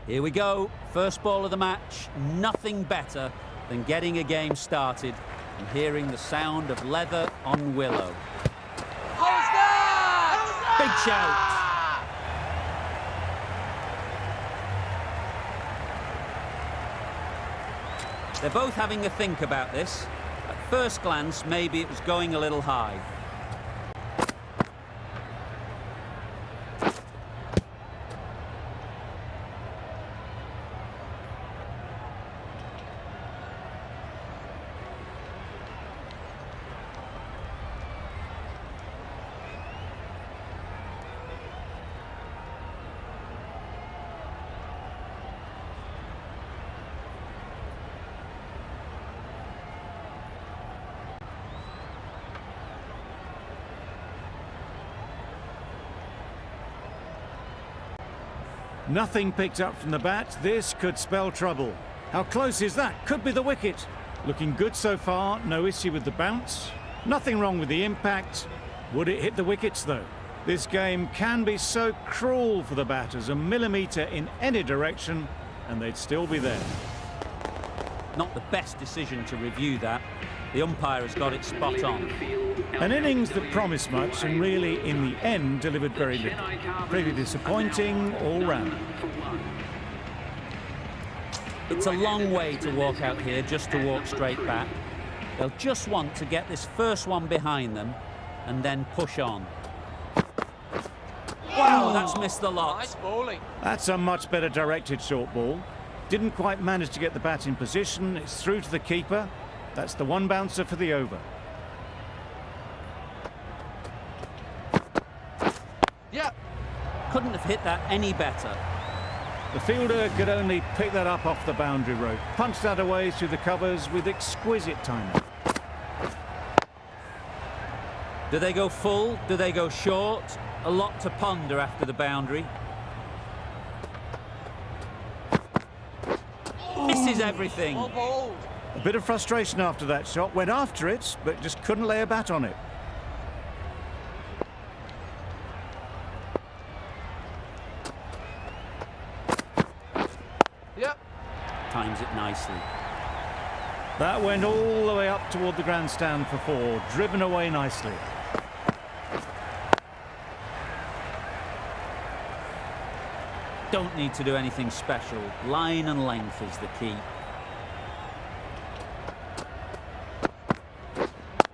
Here we go, first ball of the match. Nothing better than getting a game started and hearing the sound of leather on willow. How's that? Big shout. They're both having a think about this. At first glance, maybe it was going a little high. Nothing picked up from the bat. This could spell trouble. How close is that? Could be the wicket. Looking good so far. No issue with the bounce. Nothing wrong with the impact. Would it hit the wickets though? This game can be so cruel for the batters. A millimetre in any direction and they'd still be there. Not the best decision to review that. The umpire has got it spot on. An innings that promised much and really, in the end, delivered very little. Pretty disappointing all round. It's a long way to walk out here just to walk straight back. They'll just want to get this first one behind them and then push on. Wow, that's missed the lot. Nice bowling. That's a much better directed short ball. Didn't quite manage to get the bat in position. It's through to the keeper. That's the one bouncer for the over. Yeah. Couldn't have hit that any better. The fielder could only pick that up off the boundary rope. Punched that away through the covers with exquisite timing. Do they go full? Do they go short? A lot to ponder after the boundary. Misses everything. Well bowled. A bit of frustration after that shot. Went after it, but just couldn't lay a bat on it. Yep. Times it nicely. That went all the way up toward the grandstand for four. Driven away nicely. Don't need to do anything special. Line and length is the key.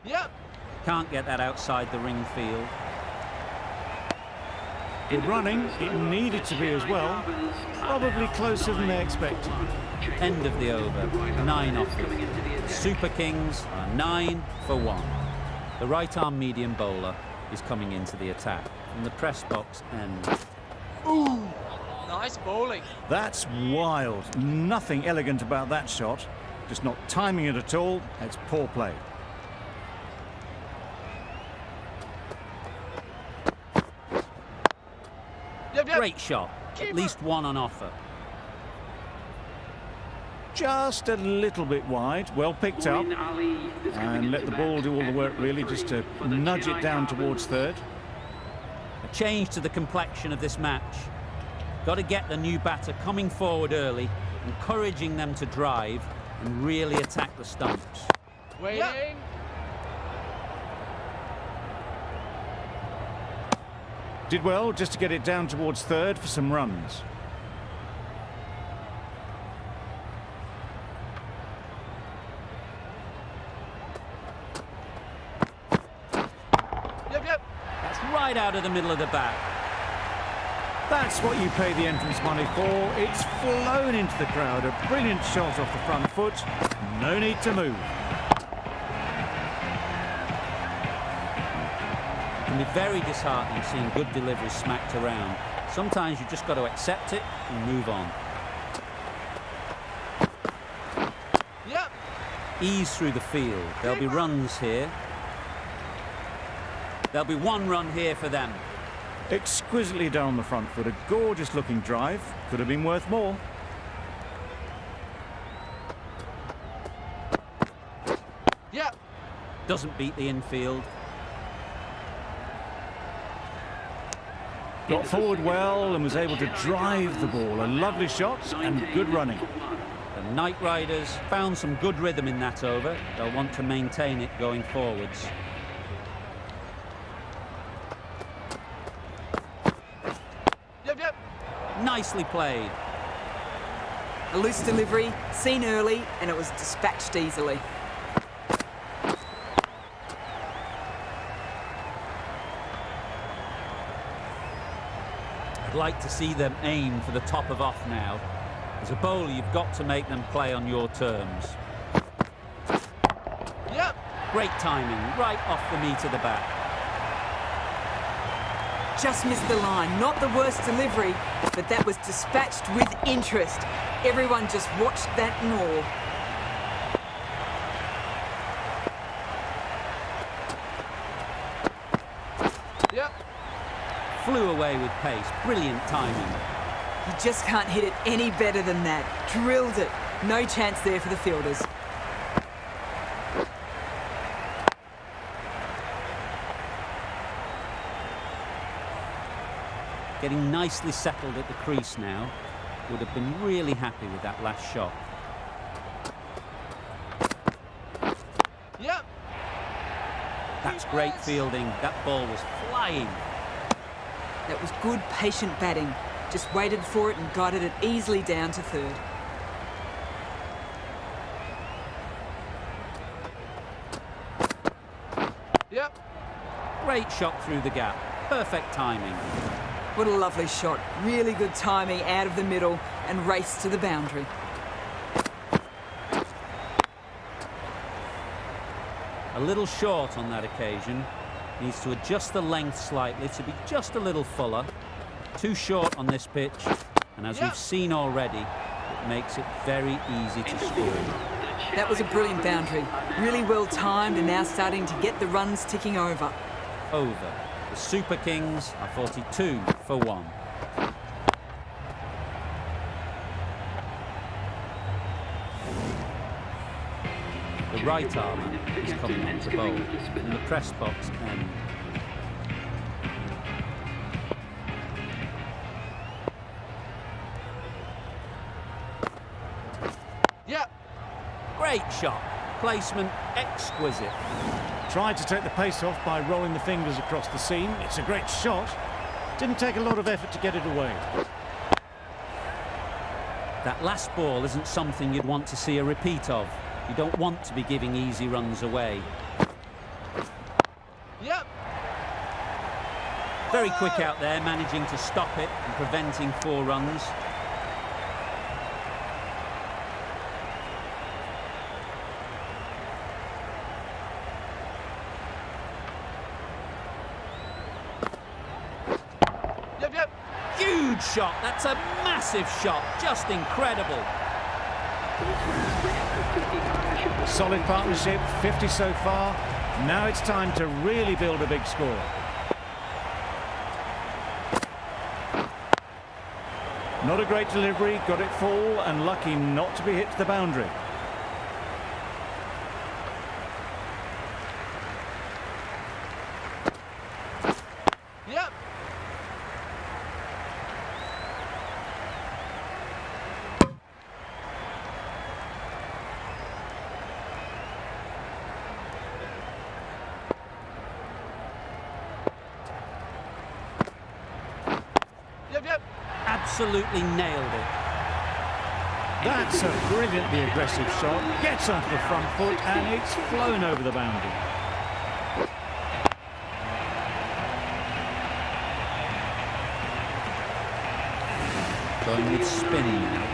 Yep. Can't get that outside the ring field. Good running. It needed to be as well. Probably closer than they expected. End of the over. 9 off it. The Super Kings are 9 for 1. The right-arm medium bowler is coming into the attack. From the press box end. Ooh. Nice bowling. That's wild. Nothing elegant about that shot. Just not timing it at all. It's poor play. Yep, yep. Great shot. At least one on offer. Just a little bit wide. Well picked up. And let the ball do all the work really, just to nudge it down towards third. A change to the complexion of this match. Got to get the new batter coming forward early, encouraging them to drive and really attack the stumps. Waiting. Yep. Did well just to get it down towards third for some runs. Yep, yep. That's right out of the middle of the bat. That's what you pay the entrance money for. It's flown into the crowd. A brilliant shot off the front foot. No need to move. It can be very disheartening seeing good deliveries smacked around. Sometimes you've just got to accept it and move on. Yep. Ease through the field. There'll be runs here. There'll be one run here for them. Exquisitely done on the front foot. A gorgeous looking drive. Could have been worth more. Yep. Doesn't beat the infield. Got forward well and was able to drive the ball. A lovely shot and good running. The Knight Riders found some good rhythm in that over. They'll want to maintain it going forwards. Yep. Nicely played. A loose delivery, seen early, and it was dispatched easily. I'd like to see them aim for the top of off now. As a bowler, you've got to make them play on your terms. Yep. Great timing, right off the meat of the bat. Just missed the line. Not the worst delivery, but that was dispatched with interest. Everyone just watched that and all. Yep. Flew away with pace, brilliant timing. You just can't hit it any better than that. Drilled it. No chance there for the fielders. Getting nicely settled at the crease now. Would have been really happy with that last shot. Yep. That's great fielding. That ball was flying. That was good, patient batting. Just waited for it and guided it easily down to third. Yep. Great shot through the gap. Perfect timing. What a lovely shot. Really good timing out of the middle and race to the boundary. A little short on that occasion. Needs to adjust the length slightly to be just a little fuller. Too short on this pitch. And as we've seen already, it makes it very easy to score. That was a brilliant boundary. Really well timed and now starting to get the runs ticking over. Over. The Super Kings are 42 for 1. The right armour is coming on to bowl in the press box end. Yep. Great shot. Placement exquisite. Tried to take the pace off by rolling the fingers across the seam. It's a great shot. Didn't take a lot of effort to get it away. That last ball isn't something you'd want to see a repeat of. You don't want to be giving easy runs away. Yep. Very quick out there, managing to stop it and preventing 4 runs. Yep. Huge shot. That's a massive shot. Just incredible. Solid partnership, 50 so far. Now it's time to really build a big score. Not a great delivery, got it full and lucky not to be hit to the boundary. Yep. Yep. Absolutely nailed it. That's a brilliantly aggressive shot. Gets onto the front foot and it's flown over the boundary. Going with spin now.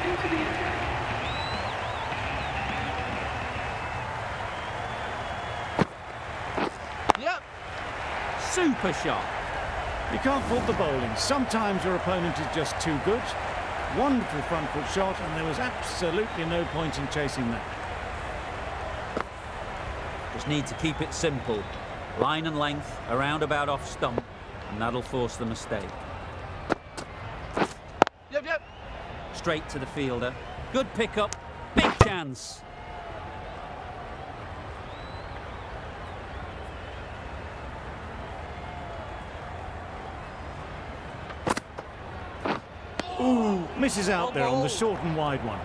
Yep. Super shot. You can't fault the bowling. Sometimes your opponent is just too good. Wonderful front foot shot and there was absolutely no point in chasing that. Just need to keep it simple. Line and length, around about off stump, and that'll force the mistake. Yep. Straight to the fielder. Good pickup. Big chance. Ooh, misses out there on the short and wide one.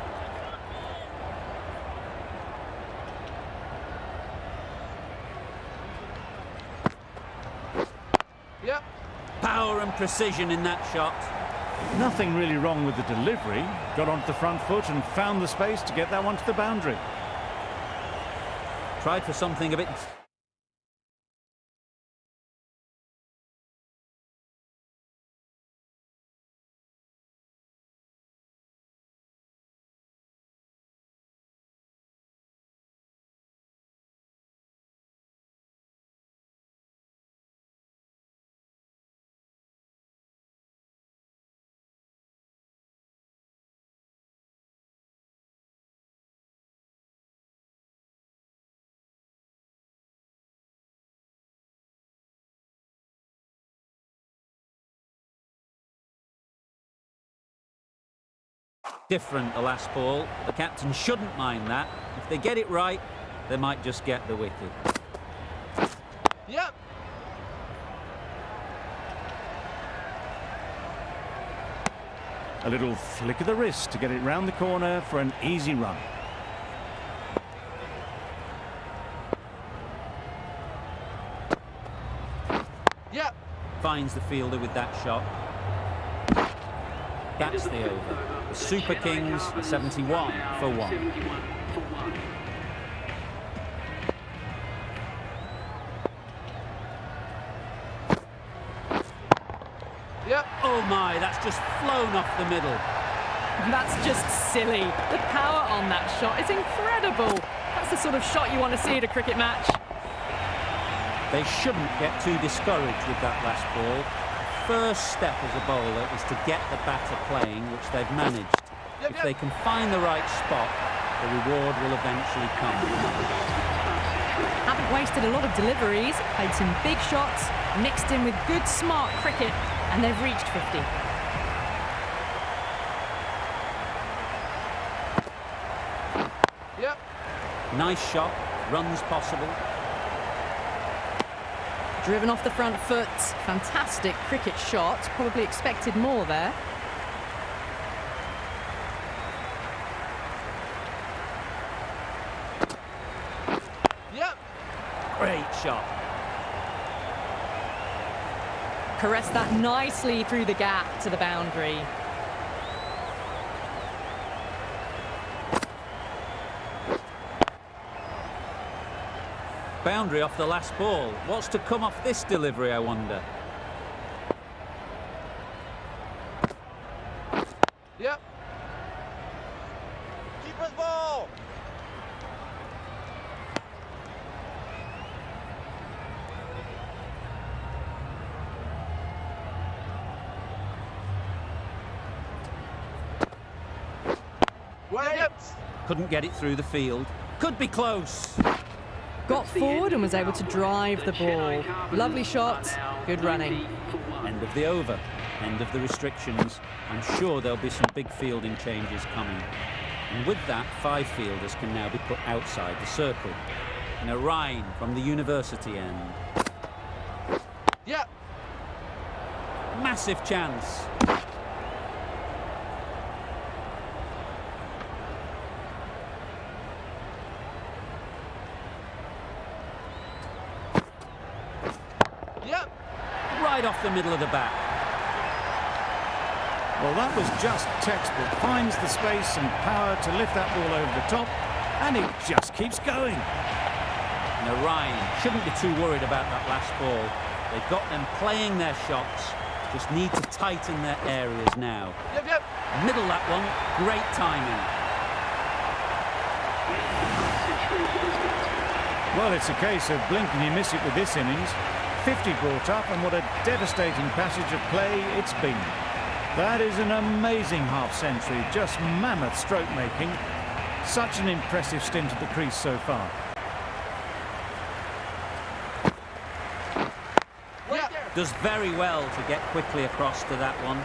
Yep. Power and precision in that shot. Nothing really wrong with the delivery. Got onto the front foot and found the space to get that one to the boundary. Tried for something a bit... different the last ball. The captain shouldn't mind that. If they get it right, they might just get the wicket. Yep. A little flick of the wrist to get it round the corner for an easy run. Yep. Finds the fielder with that shot. That's the over. The Super Kings are 71 for 1. Yep. Oh my, that's just flown off the middle. That's just silly. The power on that shot is incredible. That's the sort of shot you want to see at a cricket match. They shouldn't get too discouraged with that last ball. First step as a bowler is to get the batter playing, which they've managed. If they can find the right spot, the reward will eventually come. Haven't wasted a lot of deliveries, played some big shots, mixed in with good smart cricket, and they've reached 50. Yep. Nice shot, runs possible. Driven off the front foot, fantastic cricket shot, probably expected more there. Yep. Great shot. Caressed that nicely through the gap to the boundary. Boundary off the last ball. What's to come off this delivery, I wonder? Yep. Keeper's ball. Well, yep. Couldn't get it through the field. Could be close. Got forward and was able to drive the ball. Lovely shot, good running. End of the over. End of the restrictions. I'm sure there'll be some big fielding changes coming. And with that, 5 fielders can now be put outside the circle. In a Rhine from the university end. Yep. Massive chance. Yep. Right off the middle of the bat. Well, that was just textbook. Finds the space and power to lift that ball over the top, and it just keeps going. Now Ryan shouldn't be too worried about that last ball. They've got them playing their shots. Just need to tighten their areas now. Yep. Yep. Middle that one. Great timing. Well, it's a case of blink and you miss it with this innings. 50 brought up, and what a devastating passage of play it's been. That is an amazing half-century, just mammoth stroke making. Such an impressive stint at the crease so far. Yep. Does very well to get quickly across to that one.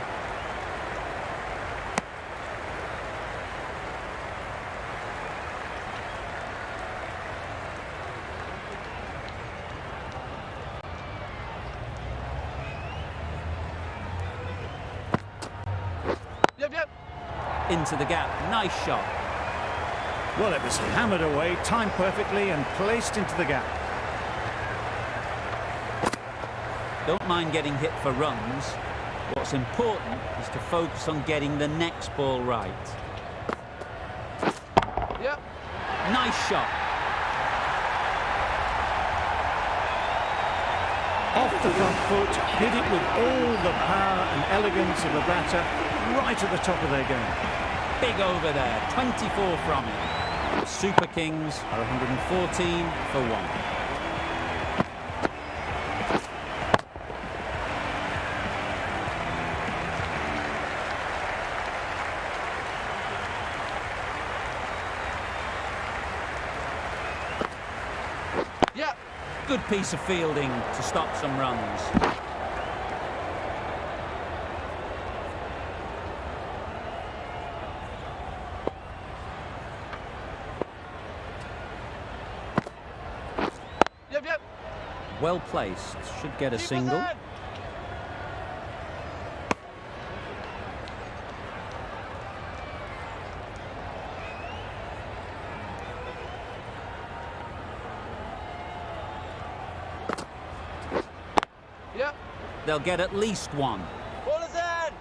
into the gap. Nice shot. Well, it was hammered away, timed perfectly and placed into the gap. Don't mind getting hit for runs. What's important is to focus on getting the next ball right. Yep. Nice shot. Off the front foot, hit it with all the power and elegance of a batter, right at the top of their game. Big over there, 24 from it. The Super Kings are 114 for 1. Yep. Good piece of fielding to stop some runs. Yep. Well placed, should get a Keep single. ahead. Yep. They'll get at least one. Ball is in.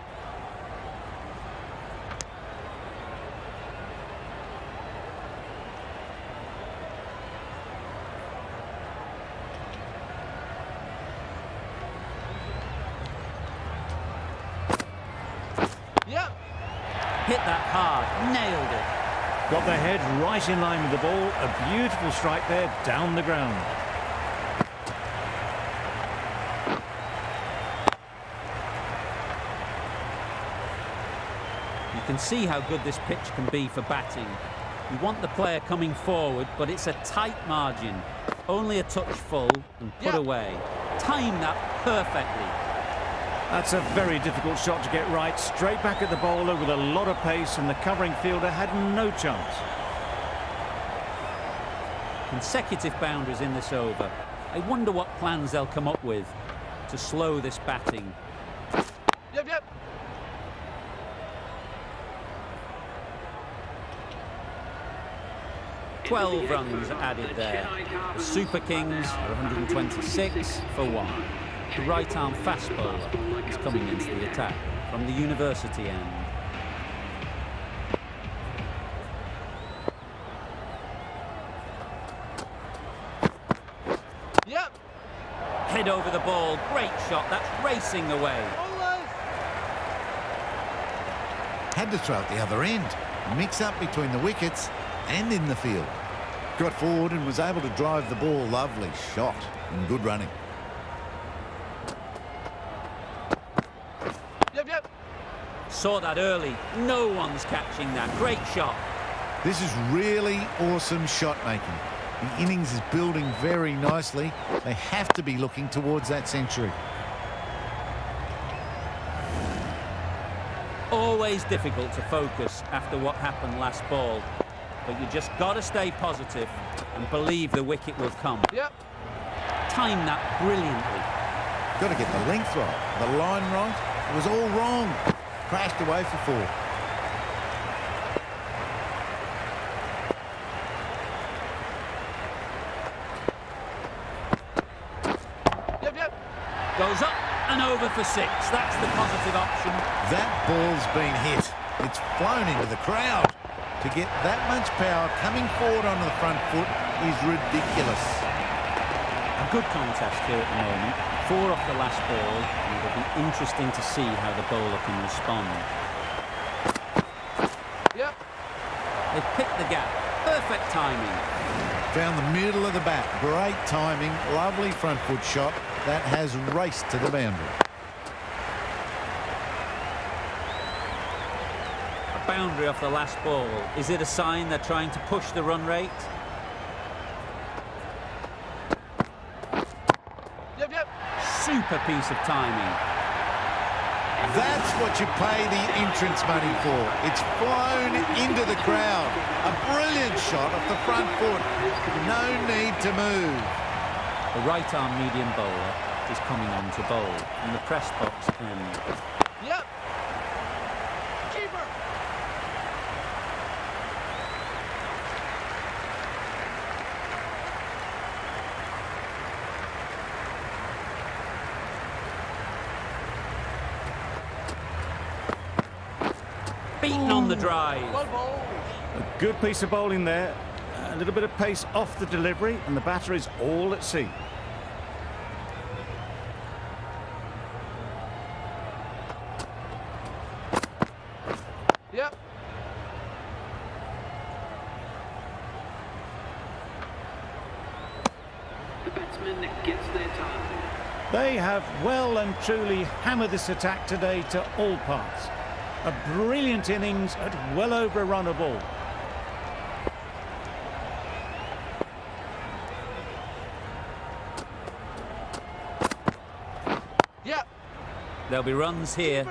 Yep. Hit that hard, nailed it. Got their head right in line with the ball. A beautiful strike there, down the ground. You can see how good this pitch can be for batting. You want the player coming forward, but it's a tight margin. Only a touch full and put Yeah. away. Time that perfectly. That's a very difficult shot to get right. Straight back at the bowler with a lot of pace, and the covering fielder had no chance. Consecutive boundaries in this over. I wonder what plans they'll come up with to slow this batting. Yep. 12 runs added there. The Super Kings are 126 for 1. The right-arm fast bowler is coming into the attack from the university end. Yep. Head over the ball, great shot, that's racing away. Had to throw at the other end. Mix up between the wickets and in the field. Got forward and was able to drive the ball. Lovely shot and good running. Yep. Saw that early, no one's catching that, great shot. This is really awesome shot making. The innings is building very nicely. They have to be looking towards that century. Always difficult to focus after what happened last ball, but you just got to stay positive and believe the wicket will come. Yep. Time that brilliantly. Got to get the length right, the line right. It was all wrong. Crashed away for 4. Yep. Goes up and over for 6. That's the positive option. That ball's been hit. It's flown into the crowd. To get that much power coming forward onto the front foot is ridiculous. A good contest here at the moment. 4 off the last ball, and it'll be interesting to see how the bowler can respond. Yep. They've picked the gap. Perfect timing. Found the middle of the bat. Great timing. Lovely front foot shot. That has raced to the boundary. A boundary off the last ball. Is it a sign they're trying to push the run rate? Yep. Super piece of timing. That's what you pay the entrance money for. It's flown into the crowd. A brilliant shot off the front foot. No need to move. The right-arm medium bowler is coming on to bowl in the press box end. Yep. Keeper. beaten on the drive. Well bowled. A good piece of bowling there. A little bit of pace off the delivery, and the batter is all at sea. Yep. The batsman gets their time. They have well and truly hammered this attack today to all parts. A brilliant innings at well over a run a ball. Yep. There'll be runs here.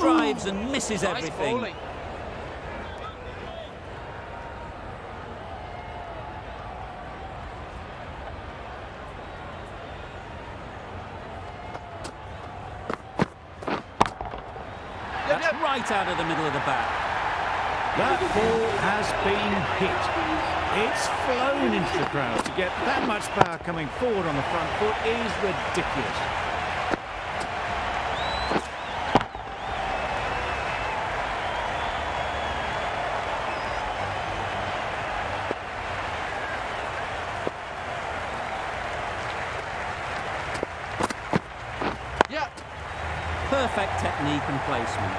Drives and misses Nice everything. bowling. Yep, That's yep. right out of the middle of the bat. That ball has been hit. It's flown into the crowd. To get that much power coming forward on the front foot is ridiculous. Yep. Perfect technique and placement.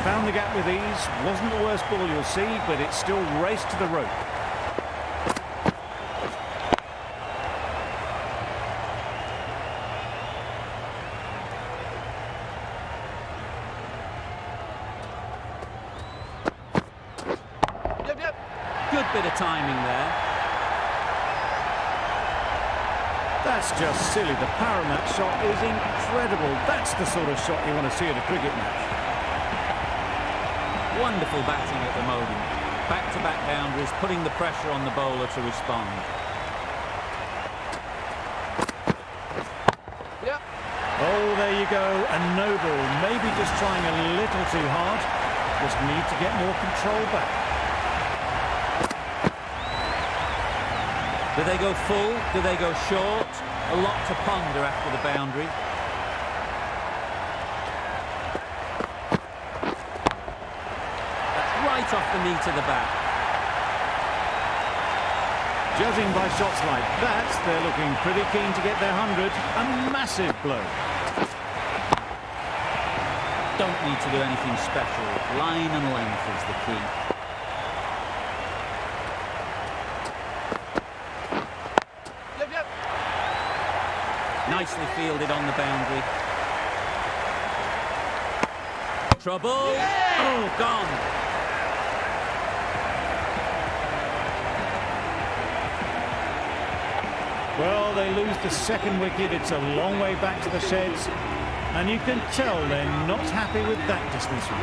Found the gap with ease. Wasn't the worst ball you'll see, but it still raced to the rope. Yep, yep. Good bit of timing there. That's just silly. The power in that shot is incredible. That's the sort of shot you want to see at a cricket match. Wonderful batting at the moment. Back-to-back boundaries, putting the pressure on the bowler to respond. Yep. Oh, there you go. A no ball. Maybe just trying a little too hard. Just need to get more control back. Do they go full? Do they go short? A lot to ponder after the boundary. That's right off the knee to the bat. Judging by shots like that, they're looking pretty keen to get their 100. A massive blow. Don't need to do anything special. Line and length is the key. Yep, yep. Nicely fielded on the boundary. Trouble. Oh, gone. Well, they lose the second wicket. It's a long way back to the sheds. And you can tell they're not happy with that dismissal.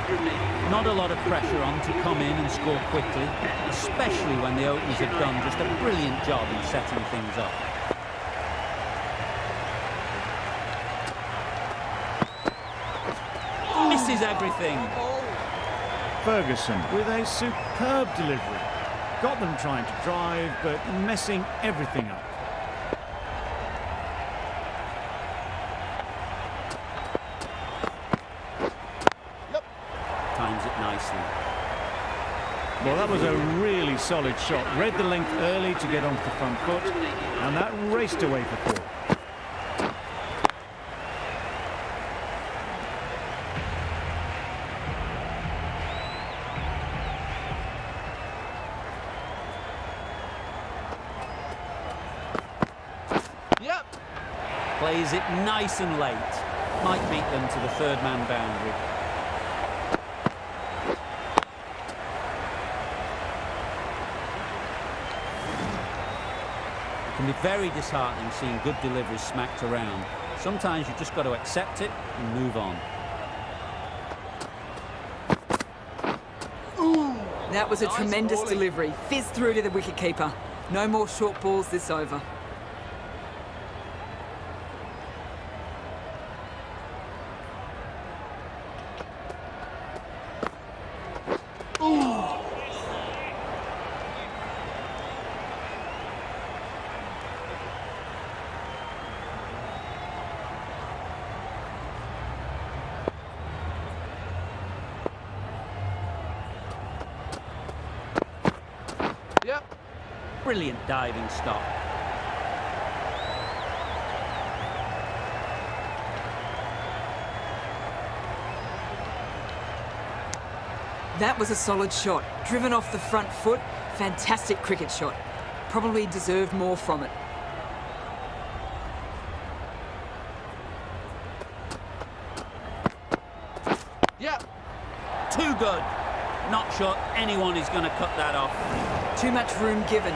Not a lot of pressure on to come in and score quickly, especially when the openers have done just a brilliant job in setting things up. Misses everything. Ferguson with a superb delivery. Got them trying to drive, but messing everything up. Times it nicely. Well, that was a really solid shot. Read the length early to get onto the front foot, and that raced away for four. Yep. Plays it nice and late. Might beat them to the third man boundary. It can be very disheartening seeing good deliveries smacked around. Sometimes you've just got to accept it and move on. That was a Nice tremendous bowling. delivery. Fizzed through to the wicketkeeper. No more short balls this over. Brilliant diving stop. That was a solid shot. Driven off the front foot. Fantastic cricket shot. Probably deserved more from it. Yeah. Too good. Not sure anyone is going to cut that off. Too much room given.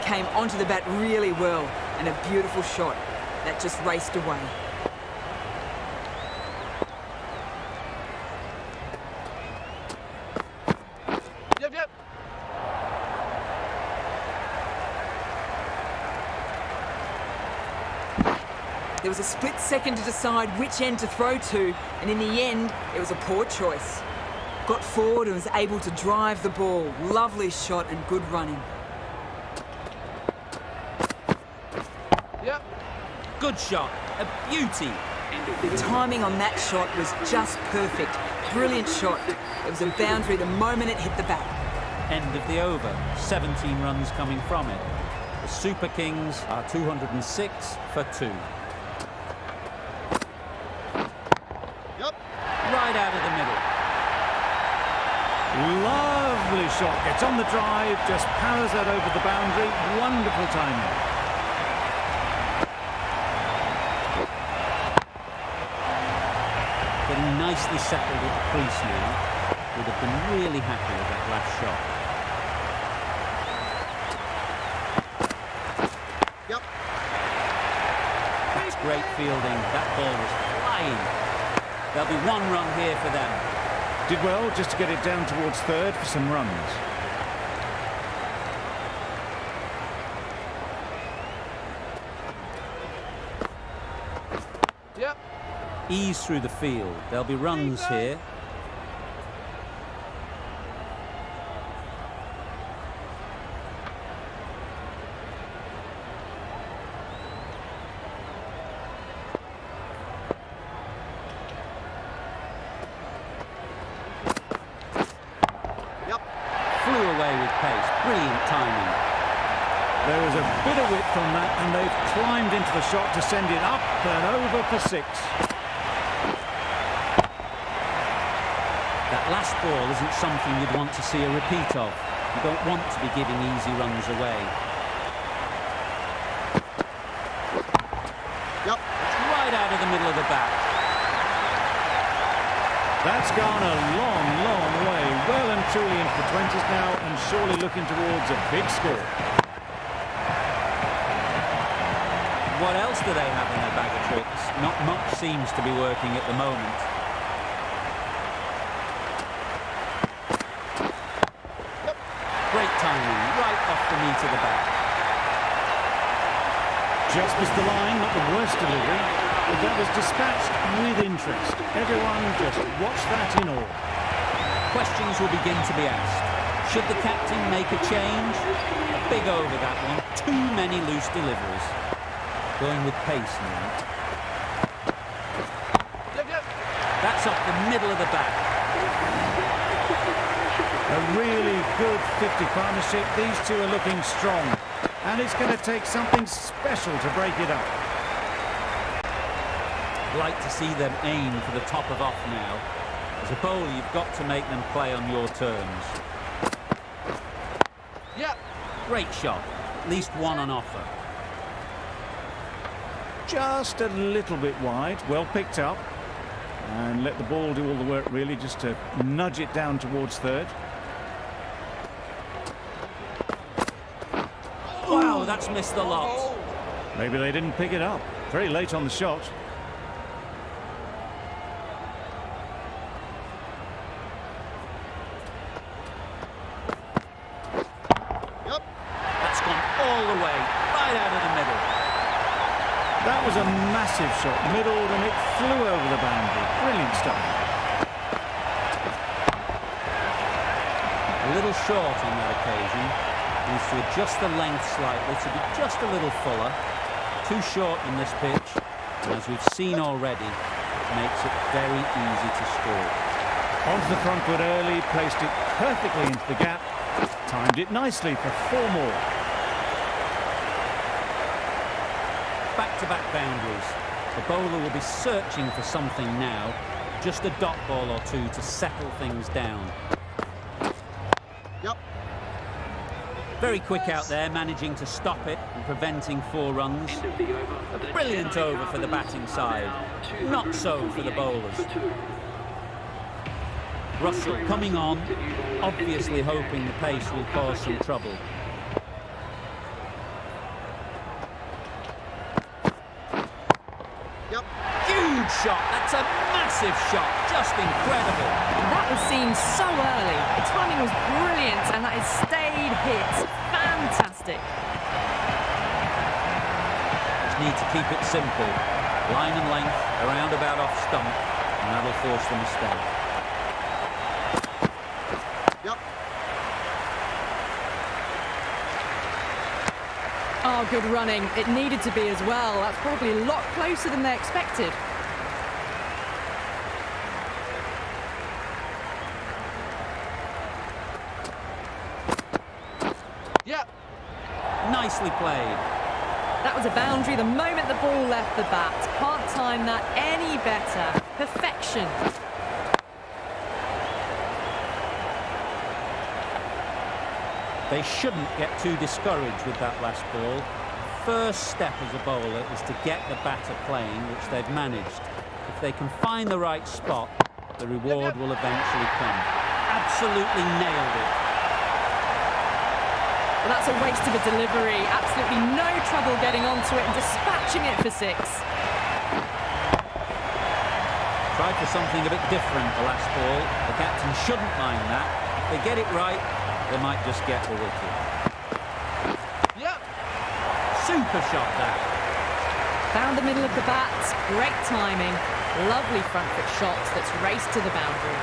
Came onto the bat really well. And a beautiful shot. That just raced away. Yep, yep. There was a split second to decide which end to throw to, and in the end, it was a poor choice. Got forward and was able to drive the ball. Lovely shot and good running. Yep. Good shot. A beauty. The timing on that shot was just perfect. Brilliant shot. It was a boundary the moment it hit the bat. End of the over. 17 runs coming from it. The Super Kings are 206 for 2. Yep. Right out of the middle. Lovely shot. Gets on the drive, just powers that over the boundary. Wonderful timing. Getting nicely settled at the crease now. Would have been really happy with that last shot. Yep. That's great fielding. That ball was flying. There'll be 1 run here for them. Did well just to get it down towards third for some runs. Yep. Ease through the field. There'll be runs here. Yep. Flew away with pace. Brilliant timing. There was a bit of width on that, and they've climbed into the shot to send it up and over for 6. That last ball isn't something you'd want to see a repeat of. You don't want to be giving easy runs away. Yep. It's right out of the middle of the bat. That's gone a long, long way. Well and truly into the 20s now, and surely looking towards a big score. What else do they have in their bag of tricks? Not much seems to be working at the moment. Great timing, right off the meat of the bat. Just missed the line, not the worst delivery, but that was dispatched with interest. Everyone just watch that in awe. Questions will begin to be asked. Should the captain make a change? A big over that one. Too many loose deliveries. Going with pace now. Yep, yep. That's off the middle of the bat. A really good 50 partnership. These two are looking strong, and it's going to take something special to break it up. Like to see them aim for the top of off now. As a bowler, you've got to make them play on your terms. Yep. Great shot. At least 1 on offer. Just a little bit wide, well picked up, and let the ball do all the work really, just to nudge it down towards third. Wow, that's missed the lot. Maybe they didn't pick it up. Very late on the shot. Yep. That's gone all the way, right out of the middle. That was a massive shot, middled, and it flew over the boundary. Brilliant stuff. A little short on that occasion. Needs to adjust the length slightly to be just a little fuller. Too short on this pitch, and as we've seen already, it makes it very easy to score. Onto the front foot early, placed it perfectly into the gap, timed it nicely for 4 more. Back-to-back boundaries. The bowler will be searching for something now. Just a dot ball or two to settle things down. Yep. Very quick out there, managing to stop it and preventing 4 runs. A brilliant over for the batting side. Not so for the bowlers. Russell coming on, obviously hoping the pace will cause some trouble. Yep. Huge shot, that's a massive shot, just incredible. That was seen so early. The timing was brilliant, and that is stayed hit. Fantastic. Just need to keep it simple. Line and length, around about off stump, and that'll force the mistake. Yep. Oh, good running. It needed to be as well. That's probably a lot closer than they expected. Yep. Nicely played. That was a boundary the moment the ball left the bat. Can't time that any better. Perfection. They shouldn't get too discouraged with that last ball. First step as a bowler is to get the batter playing, which they've managed. If they can find the right spot, the reward will eventually come. Absolutely nailed it. Well, that's a waste of a delivery. Absolutely no trouble getting onto it and dispatching it for 6. Tried for something a bit different the last ball. The captain shouldn't mind that. If they get it right, they might just get the wicket. Yep. Super shot that. Found the middle of the bat. Great timing. Lovely front foot shot that's raced to the boundary.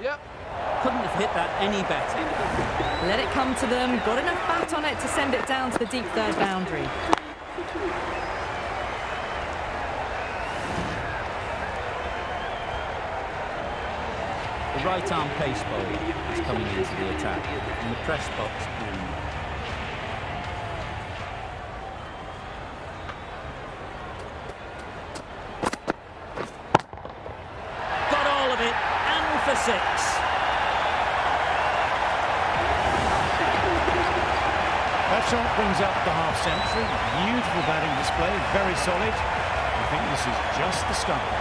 Yep. Couldn't have hit that any better. Let it come to them. Got enough bat on it to send it down to the deep third boundary. The right-arm pace bowler is coming into the attack, and the press box end. Got all of it, and for 6. That shot brings up the half-century. Beautiful batting display, very solid. I think this is just the start.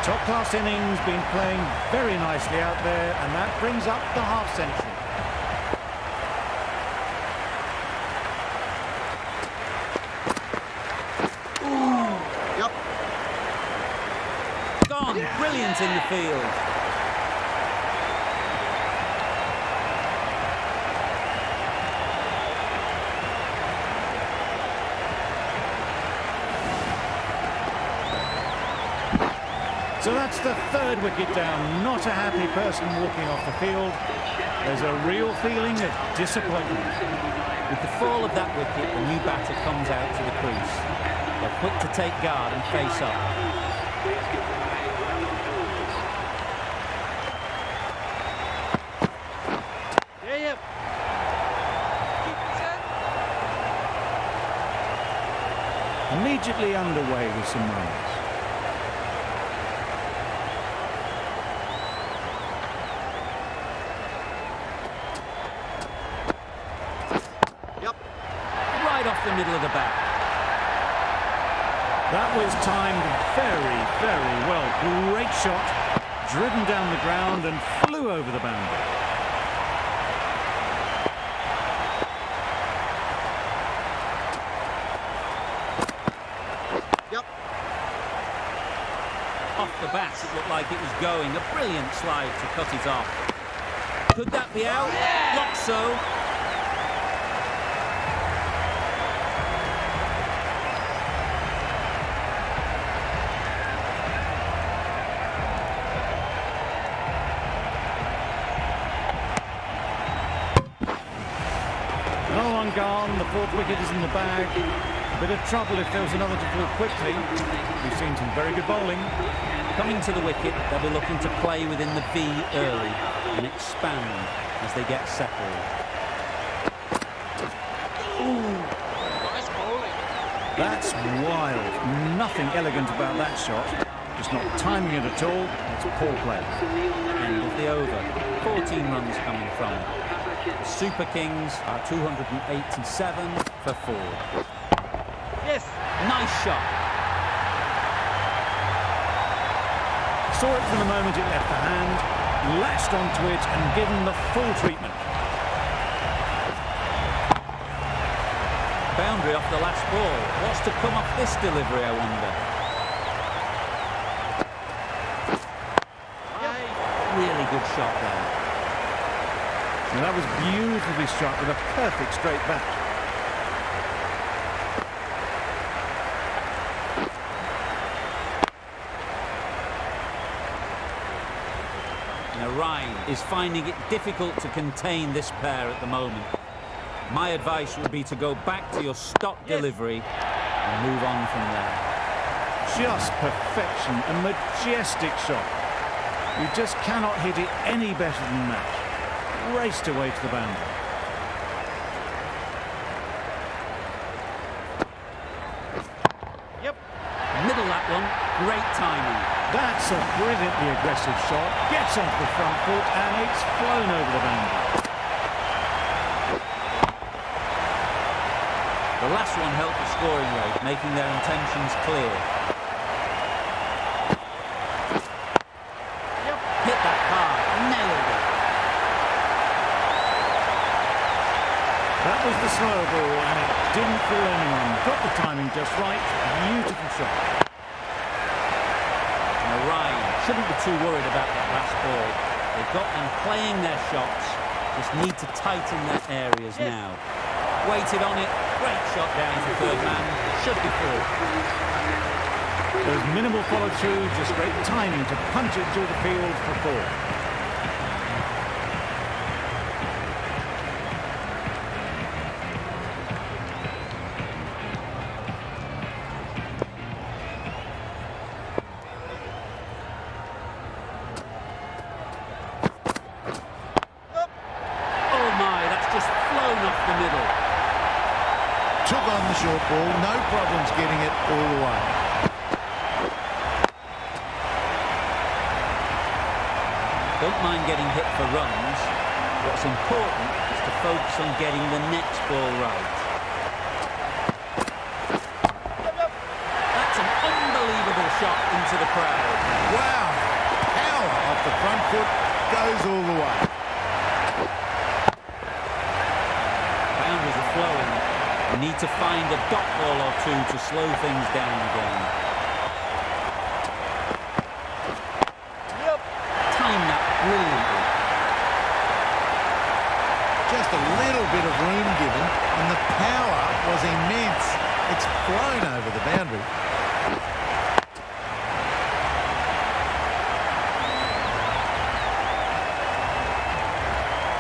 Top-class innings, been playing very nicely out there, and that brings up the half-century. Yep. Gone, brilliant in the field. So that's the 3rd wicket down. Not a happy person walking off the field. There's a real feeling of disappointment. With the fall of that wicket, the new batter comes out to the crease. They're quick to take guard and face up. Yep. Immediately underway with some runs. Right off the middle of the bat. That was timed very, very well. Great shot, driven down the ground and flew over the boundary. Yep. Off the bat, it looked like it was going. A brilliant slide to cut it off. Could that be out? Not so. No one gone, the 4th wicket is in the bag. A bit of trouble if there was another to fall quickly. We've seen some very good bowling. Coming to the wicket, they'll be looking to play within the V early and expand as they get settled. Nice bowling. That's wild. Nothing elegant about that shot. Just not timing it at all. It's poor play. End of the over. 14 runs coming from it. The Super Kings are 287 for 4. Yes. Nice shot. Saw it from the moment it left the hand, latched onto it and given the full treatment. Boundary off the last ball. What's to come off this delivery, I wonder? Really good shot there. And that was beautifully struck with a perfect straight bat. Now Ryan is finding it difficult to contain this pair at the moment. My advice would be to go back to your stock delivery and move on from there. Just perfection, a majestic shot. You just cannot hit it any better than that. Raced away to the boundary. Yep. Middle that one, great timing. That's a brilliantly aggressive shot. Gets onto the front foot and it's flown over the boundary. The last one helped the scoring rate, making their intentions clear. Hit that hard, nailed it. That was the slower ball and it didn't fool anyone. Got the timing just right. Beautiful shot. Now Ryan shouldn't be too worried about that last ball. They've got them playing their shots, just need to tighten their areas now. Waited on it, great shot down to third man, should be full. There's minimal follow through, just great timing to punch it through the field for 4. Oh my, that's just flown off the middle. Took on the short ball, no problems getting it all the way. Don't mind getting hit for runs. What's important is to focus on getting the next ball right. That's an unbelievable shot into the crowd. Wow! Power off the front foot, goes all the way. Boundaries are flowing. You need to find a dot ball or two to slow things down again. Time that brilliantly. Just a little bit of room given, and the power was immense. It's flown over the boundary.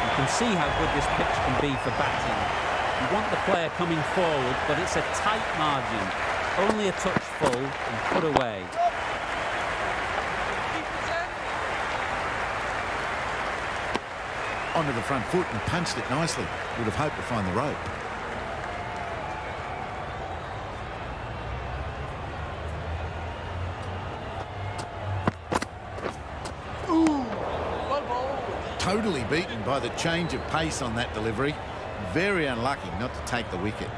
You can see how good this pitch can be for batting. You want the player coming forward, but it's a tight margin. Only a touch full and put away. Onto the front foot and punched it nicely. Would have hoped to find the rope. Well bowled. Totally beaten by the change of pace on that delivery. Very unlucky not to take the wicket.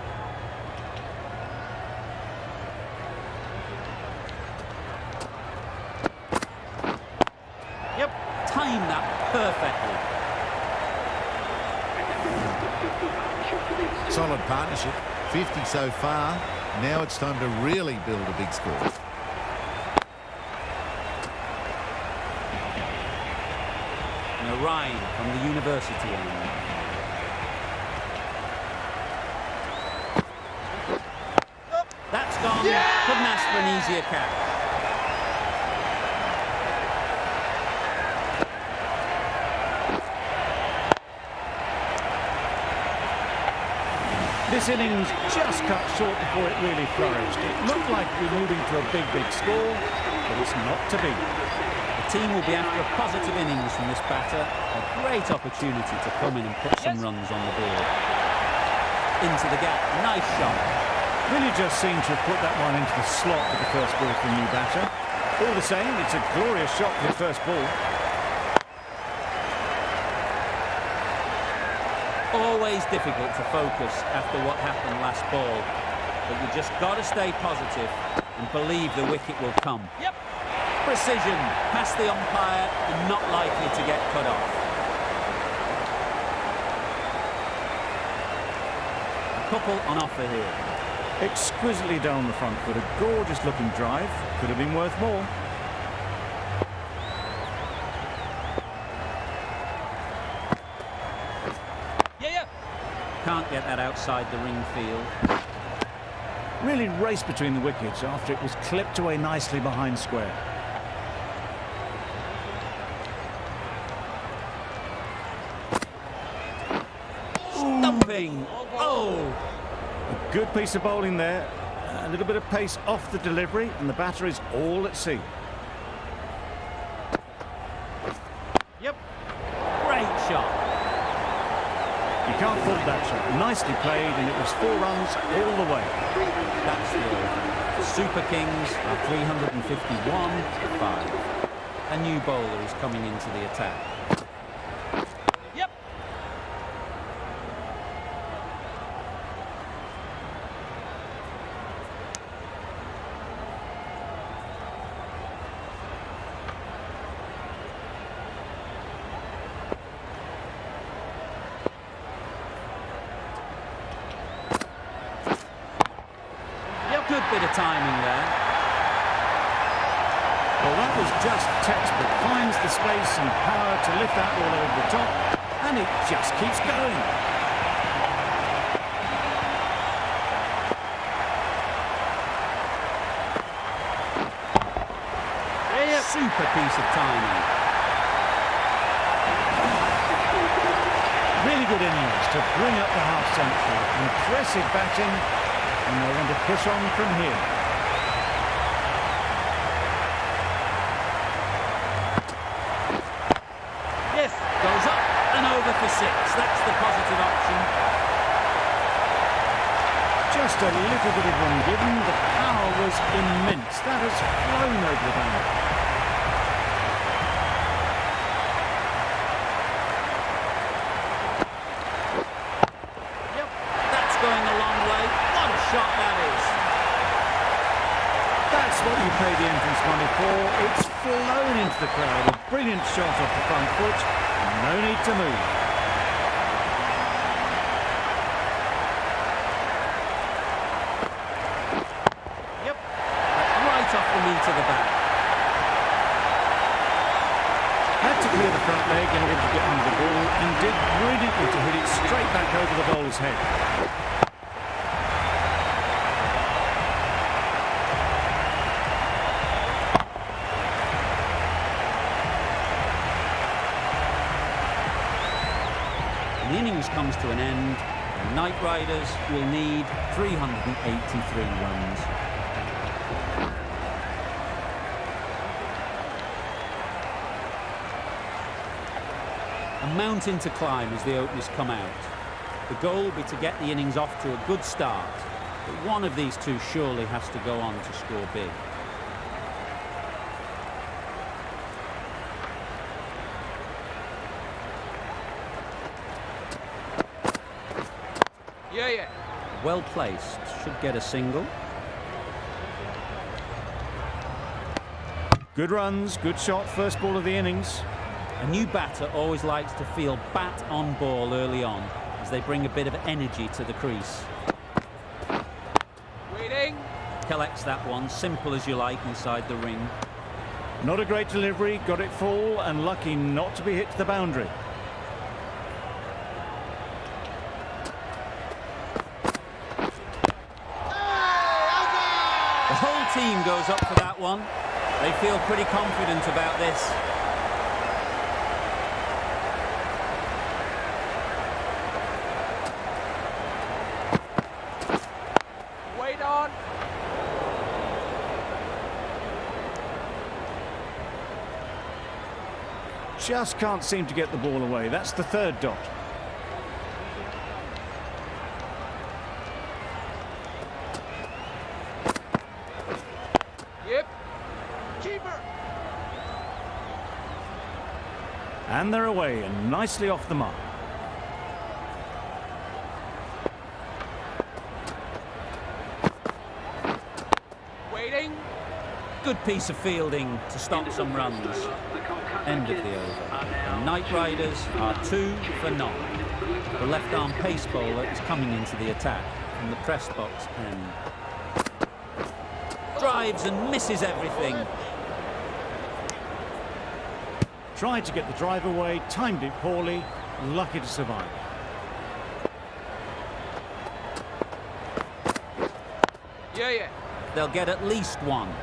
Yep. Time that perfectly. Solid partnership. 50 so far. Now it's time to really build a big score. Now Ryan from the university end. That's gone. Couldn't ask for an easier catch. This innings just cut short before it really flourished. It looked like we were moving to a big score, but it's not to be. The team will be after a positive innings from this batter. A great opportunity to come in and put some runs on the board. Into the gap, nice shot. Really just seemed to have put that one into the slot with the first ball for the new batter. All the same, it's a glorious shot for his first ball. Always difficult to focus after what happened last ball, but you just got to stay positive and believe the wicket will come. Yep. Precision, past the umpire and not likely to get cut off. A couple on offer here. Exquisitely down the front foot, a gorgeous looking drive. Could have been worth more. Can't get that outside the ring field. Really raced between the wickets after it was clipped away nicely behind square. Stumping! Oh! A good piece of bowling there. A little bit of pace off the delivery, and the batter is all at sea. Yep. Great shot. You can't fault that shot. Nicely played, and it was 4 runs all the way. That's the over. Super Kings are 351 to 5. A new bowler is coming into the attack. Yep. Good bit of timing there. Well, that was just textbook. Finds the space and power to lift that ball over the top, and it just keeps going. Super piece of timing. Really good innings to bring up the half-century. Impressive batting, and they're going to push on from here. Yes. Goes up and over for 6. That's the positive option. Just a little bit of run given. The power was immense. That has flown over the boundary. Shot that is. That's what you pay the entrance money for. It's flown into the crowd. A brilliant shot off the front foot. No need to move. Yep. Right off the knee to the back. Had to clear the front leg in order to get under the ball, and did brilliantly to hit it straight back over the bowler's head. The innings comes to an end. The Knight Riders will need 383 runs. A mountain to climb as the openers come out. The goal will be to get the innings off to a good start, but one of these two surely has to go on to score big. Yeah. Well placed, should get a single. Good runs, good shot, first ball of the innings. A new batter always likes to feel bat on ball early on, as they bring a bit of energy to the crease. Waiting. Collects that one, simple as you like, inside the ring. Not a great delivery, got it full, and lucky not to be hit to the boundary. The whole team goes up for that one. They feel pretty confident about this. on. Just can't seem to get the ball away. That's the third dot. Yep. Keeper. And they're away and nicely off the mark. Waiting. Good piece of fielding to stop some runs. End of the over. The Knight Riders are 2 for 0. The left-arm pace bowler is coming into the attack from the press box end. Drives and misses everything. Tried to get the drive away, timed it poorly, lucky to survive. Yeah. They'll get at least one.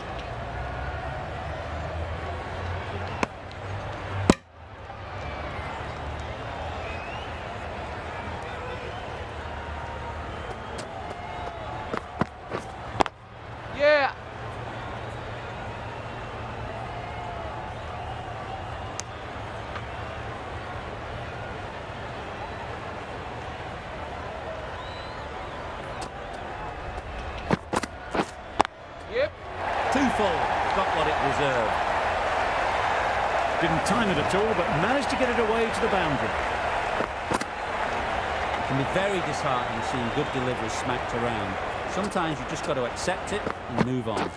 Yeah. Yep. 2 full. Got what it deserved. Didn't time it at all, but managed to get it away to the boundary. It can be very disheartening seeing good deliveries smacked around. Sometimes you've just got to accept it and move on.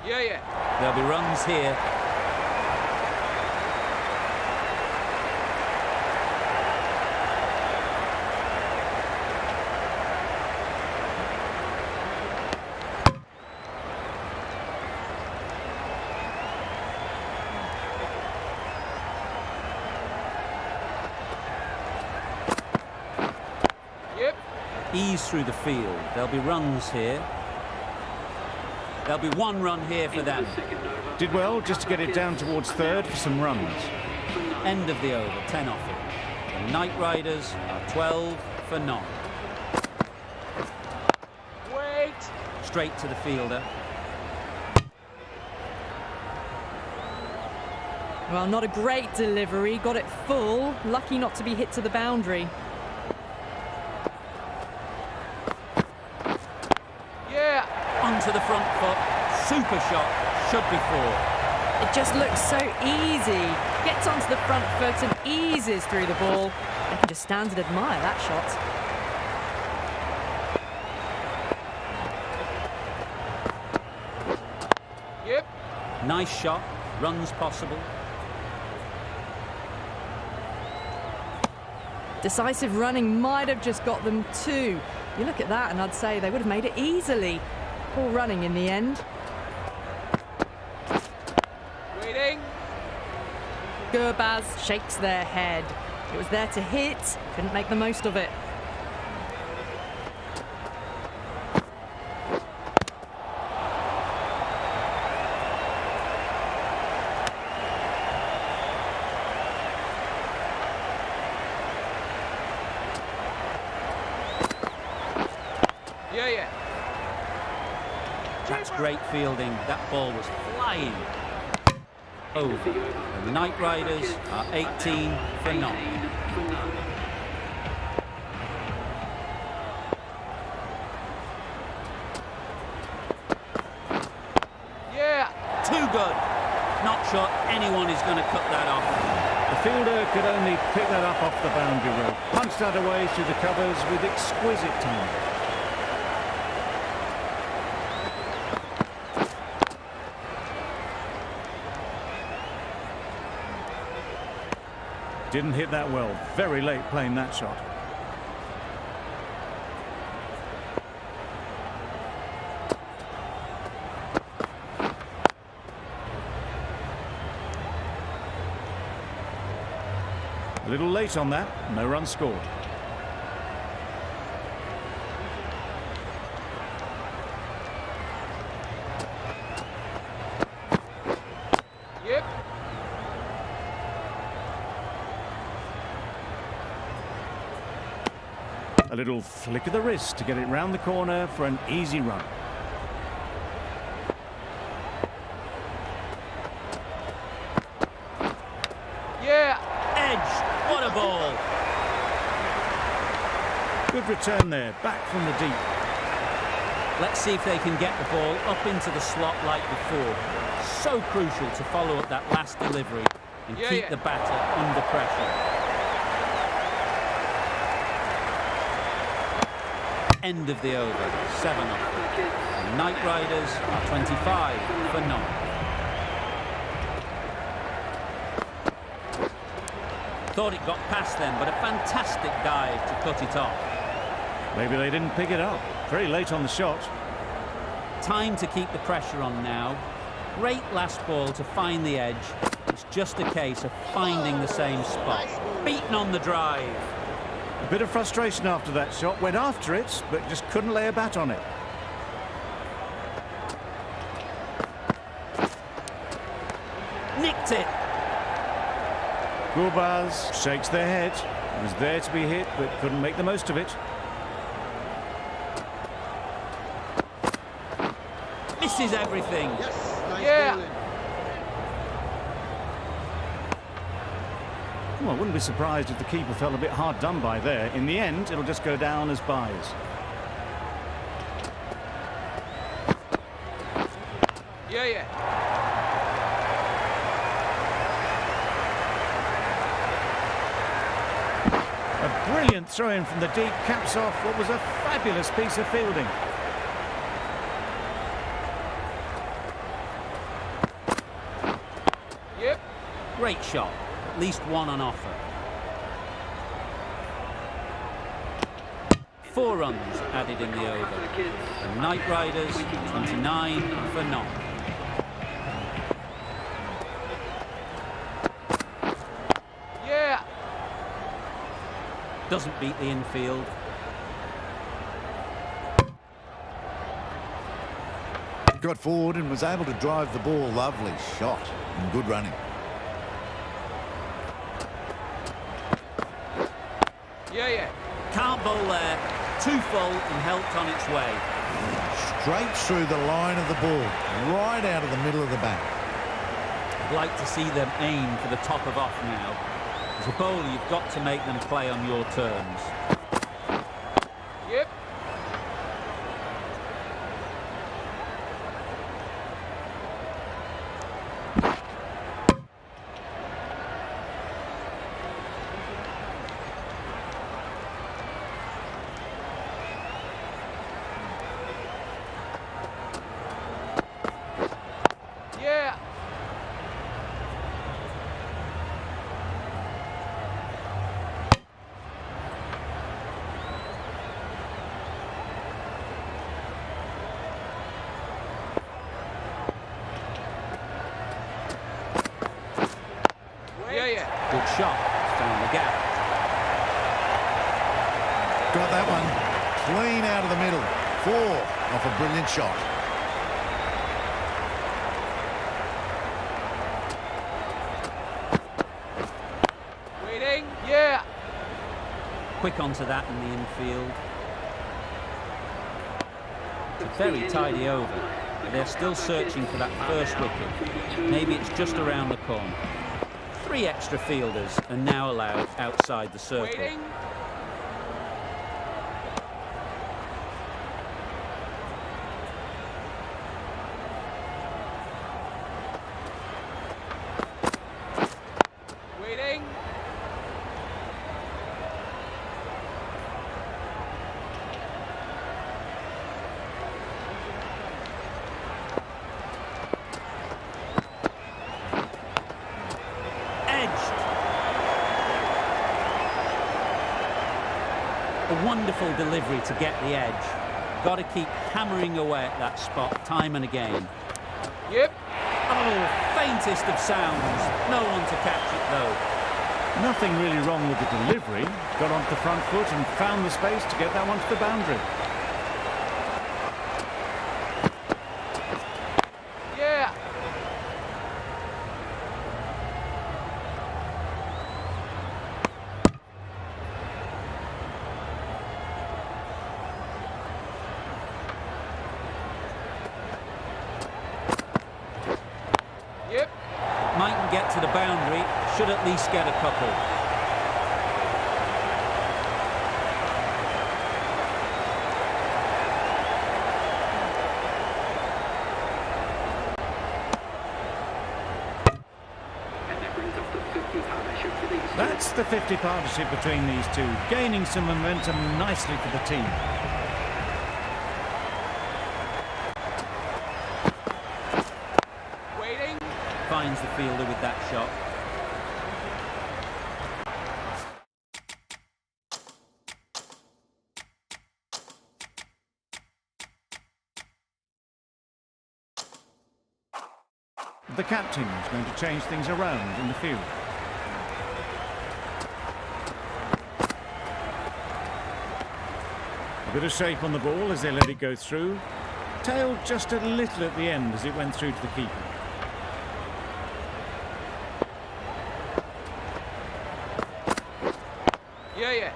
Yeah. There'll be runs here. Yep. Ease through the field. There'll be runs here. There'll be 1 run here for them. Did well just to get it down towards third for some runs. End of the over, 10 off it. The Knight Riders are 12 for 0. Wait. Straight to the fielder. Well, not a great delivery. Got it full. Lucky not to be hit to the boundary. Yeah. Onto the front foot. Super shot. Should be 4. It just looks so easy. Gets onto the front foot and eases through the ball. You can just stand and admire that shot. Yep. Nice shot. Runs possible. Decisive running might have just got them 2. You look at that and I'd say they would have made it easily. Poor running in the end. Waiting. Gurbaz shakes their head. It was there to hit, couldn't make the most of it. Yeah. That's great fielding. That ball was flying. Over. The Knight Riders are 18 for 0. Yeah. Too good. Not sure anyone is going to cut that off. The fielder could only pick that up off the boundary rope. Punched that away through the covers with exquisite timing. Didn't hit that well. Very late playing that shot. A little late on that. No run scored. Yep. A little flick of the wrist to get it round the corner for an easy run. Good return there, back from the deep. Let's see if they can get the ball up into the slot like before. So crucial to follow up that last delivery and keep the batter under pressure. End of the over, 7 off. The Knight Riders are 25 for none. Thought it got past them, but a fantastic dive to cut it off. Maybe they didn't pick it up. Very late on the shot. Time to keep the pressure on now. Great last ball to find the edge. It's just a case of finding the same spot. Beaten on the drive. A bit of frustration after that shot. Went after it, but just couldn't lay a bat on it. Nicked it. Gurbaz shakes their head. It was there to be hit, but couldn't make the most of it. Misses everything. Well, I wouldn't be surprised if the keeper felt a bit hard done by there. In the end, it'll just go down as byes. A brilliant throw-in from the deep caps off what was a fabulous piece of fielding. Great shot. At least one on offer. 4 runs added in the over. The Knight Riders 29 for none. Doesn't beat the infield. Got forward and was able to drive the ball. Lovely shot and good running. Can't bowl there. Too full and helped on its way. Straight through the line of the ball, right out of the middle of the bat. I'd like to see them aim for the top of off now. As a bowler, you've got to make them play on your terms. Good shot. Down the gap. Got that one. Clean out of the middle. 4 off a brilliant shot. Quick onto that in the infield. It's a very tidy over. But they're still searching for that first wicket. Maybe it's just around the corner. 3 extra fielders are now allowed outside the circle. A wonderful delivery to get the edge. Got to keep hammering away at that spot time and again. Oh, faintest of sounds. No one to catch it though. Nothing really wrong with the delivery. Got onto the front foot and found the space to get that one to the boundary. Mightn't get to the boundary, should at least get a couple. That's the 50 partnership between these two, gaining some momentum nicely for the team. Waiting. Finds the fielder with that shot. The captain is going to change things around in the field. A bit of shape on the ball as they let it go through. Tailed just a little at the end as it went through to the keeper. Yeah, yeah.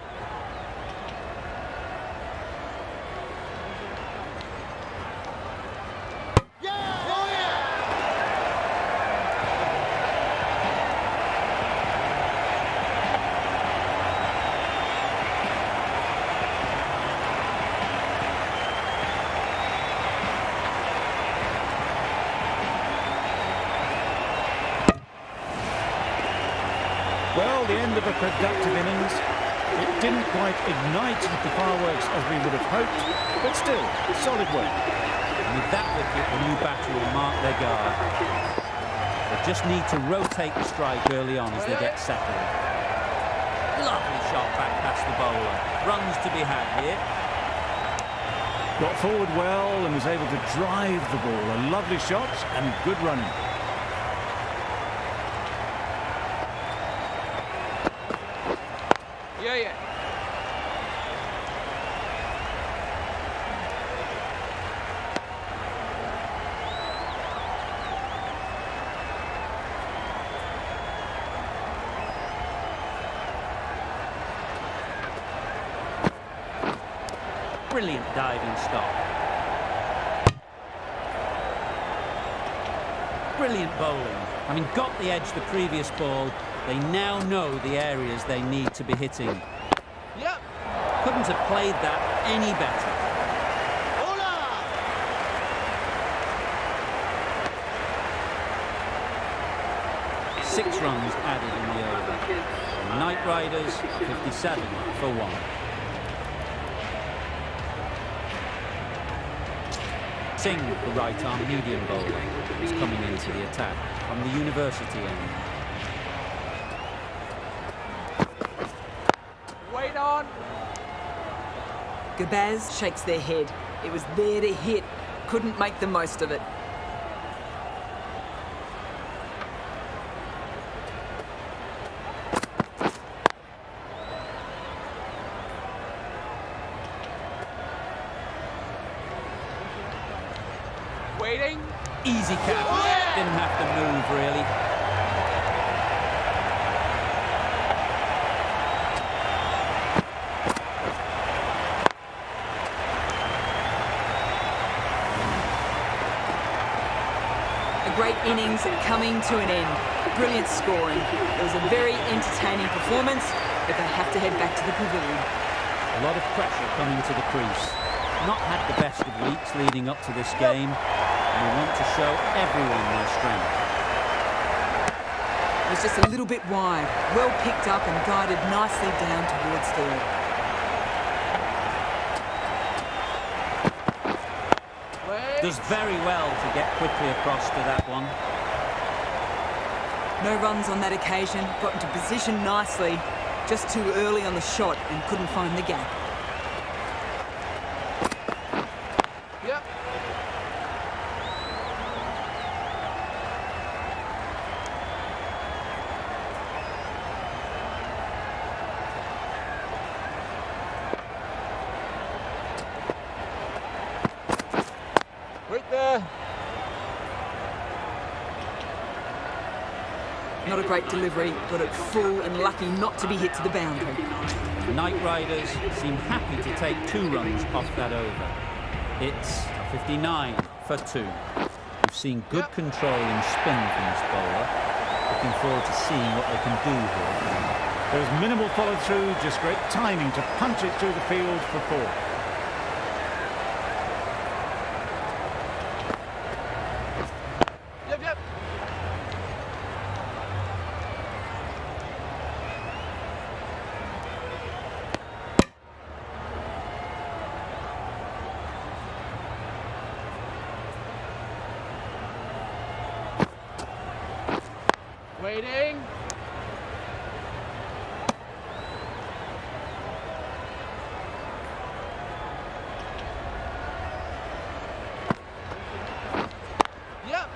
Well, the end of a productive innings. It didn't quite ignite the fireworks as we would have hoped, but still, solid work. And with that wicket, the new batter will mark their guard. They just need to rotate the strike early on as they get settled. Lovely shot back past the bowler. Runs to be had here. Got forward well and was able to drive the ball. A lovely shot and good running. Yeah, yeah. Brilliant diving stop. Brilliant bowling. Having got the edge the previous ball, they now know the areas they need to be hitting. Yep. Couldn't have played that any better. 6 runs added in the over. The Knight Riders 57 for 1. Singh, the right-arm medium bowler, is coming into the attack from the university end. Wait on. Gabaz shakes their head. It was there to hit. Couldn't make the most of it. Waiting. Easy catch. Didn't have to move, really. A great innings coming to an end. Brilliant scoring. It was a very entertaining performance, but they have to head back to the pavilion. A lot of pressure coming to the crease. Not had the best of weeks leading up to this game, and they want to show everyone their strength. It was just a little bit wide, well picked up and guided nicely down towards third. Does very well to get quickly across to that one. No runs on that occasion, got into position nicely, just too early on the shot and couldn't find the gap. Yep. Right there. Not a great delivery, got it full and lucky not to be hit to the boundary. The Knight Riders seem happy to take 2 runs off that over. It's 59 for 2. We've seen good control and spin from this bowler. Looking forward to seeing what they can do here. There was minimal follow-through, just great timing to punch it through the field for 4. Yep, yep. Waiting. Yep.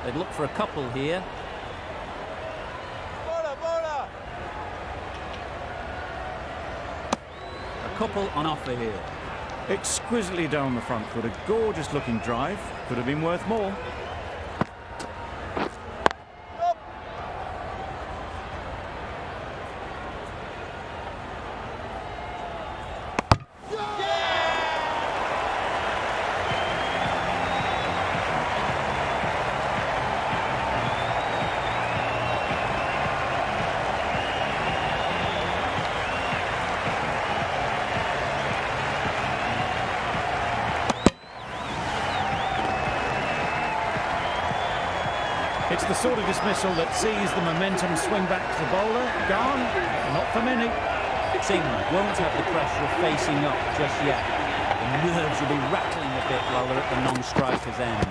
They'd look for a couple here. Bola. A couple on offer here. Exquisitely down the front foot, a gorgeous looking drive. Could have been worth more. It's the sort of dismissal that sees the momentum swing back to the bowler. Gone, not for many. Singh won't have the pressure of facing up just yet. The nerves will be rattling a bit while they're at the non-striker's end.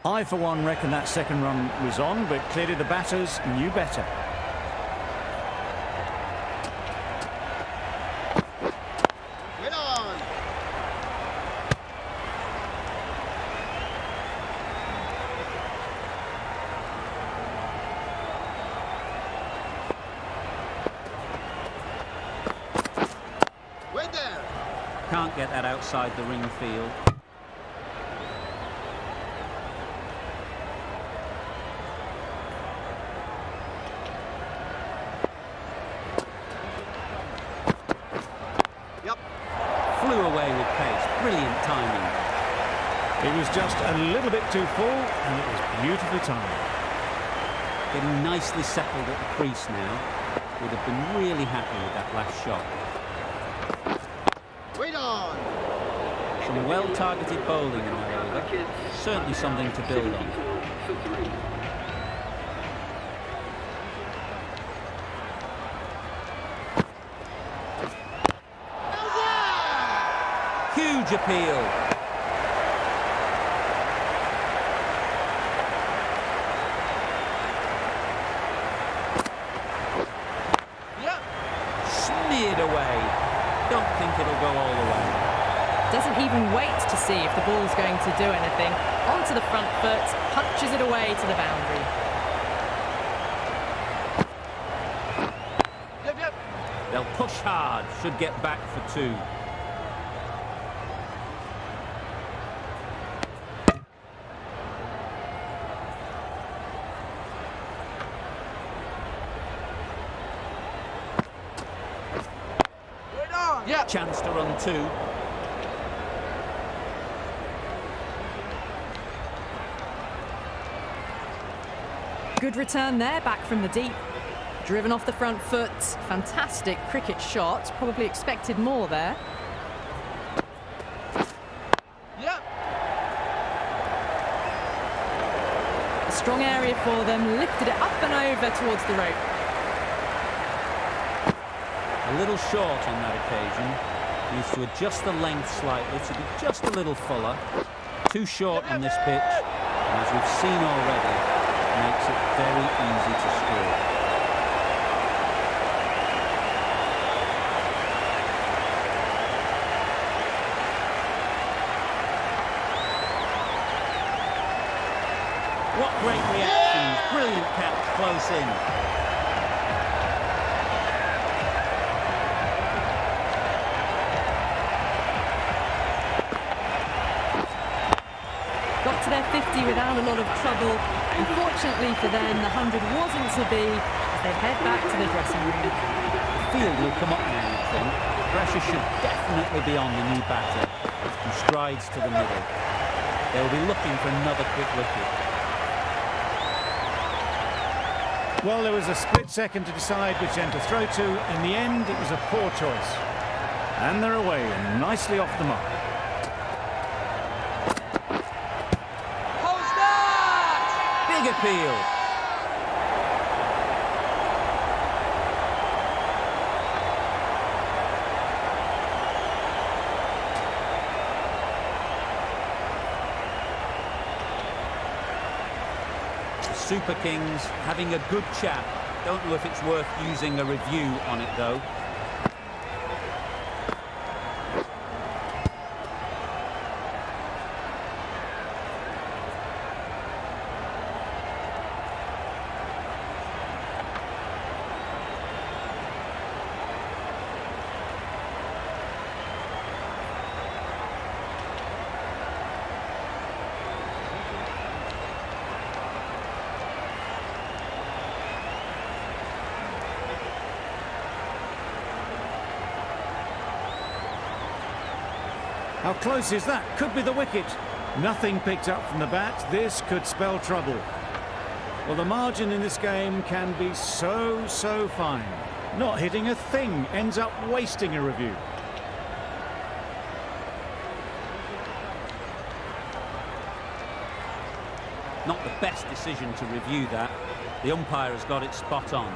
I, for one, reckon that second run was on, but clearly the batters knew better. Get on! Wait there! Can't get that outside the ring field. Flew away with pace. Brilliant timing. It was just a little bit too full, and it was beautifully timed. Getting nicely settled at the crease now. Would have been really happy with that last shot. Wait on! Some well-targeted bowling in that over. Certainly something to build on. Huge appeal. Yep. Smeared away. Don't think it'll go all the way. Doesn't even wait to see if the ball's going to do anything. Onto the front foot, punches it away to the boundary. Yep. They'll push hard. Should get back for two. Wait on. Yep. Chance to run two. Good return there, back from the deep. Driven off the front foot. Fantastic cricket shot. Probably expected more there. Yep. A strong area for them. Lifted it up and over towards the rope. A little short on that occasion. Needs to adjust the length slightly to be just a little fuller. Too short on this pitch. And as we've seen already, makes it very easy to score. What great reactions. Brilliant catch close in. Got to their 50 without a lot of trouble. Unfortunately for them, the 100 wasn't to be as they head back to the dressing room. field will come up now, you think. The pressure should definitely be on the new batter, who strides to the middle. They'll be looking for another quick wicket. Well, there was a split second to decide which end to throw to. In the end, it was a poor choice. And they're away and nicely off the mark. How's that? Big appeal. Super Kings having a good chat. Don't know if it's worth using a review on it though. How close is that? Could be the wicket. Nothing picked up from the bat. This could spell trouble. Well, the margin in this game can be so fine. Not hitting a thing ends up wasting a review. Not the best decision to review that. The umpire has got it spot on.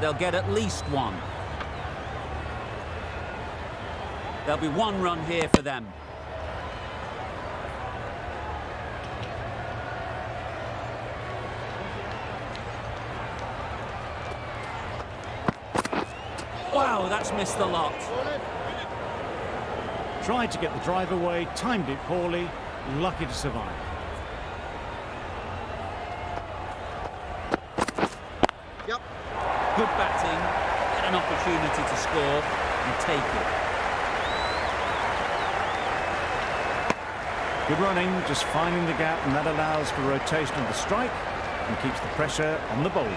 They'll get at least one. There'll be one run here for them. Wow, that's missed the lot. Tried to get the drive away, timed it poorly, lucky to survive. Good batting, get an opportunity to score and take it. Good running, just finding the gap, and that allows for rotation of the strike and keeps the pressure on the bowlers.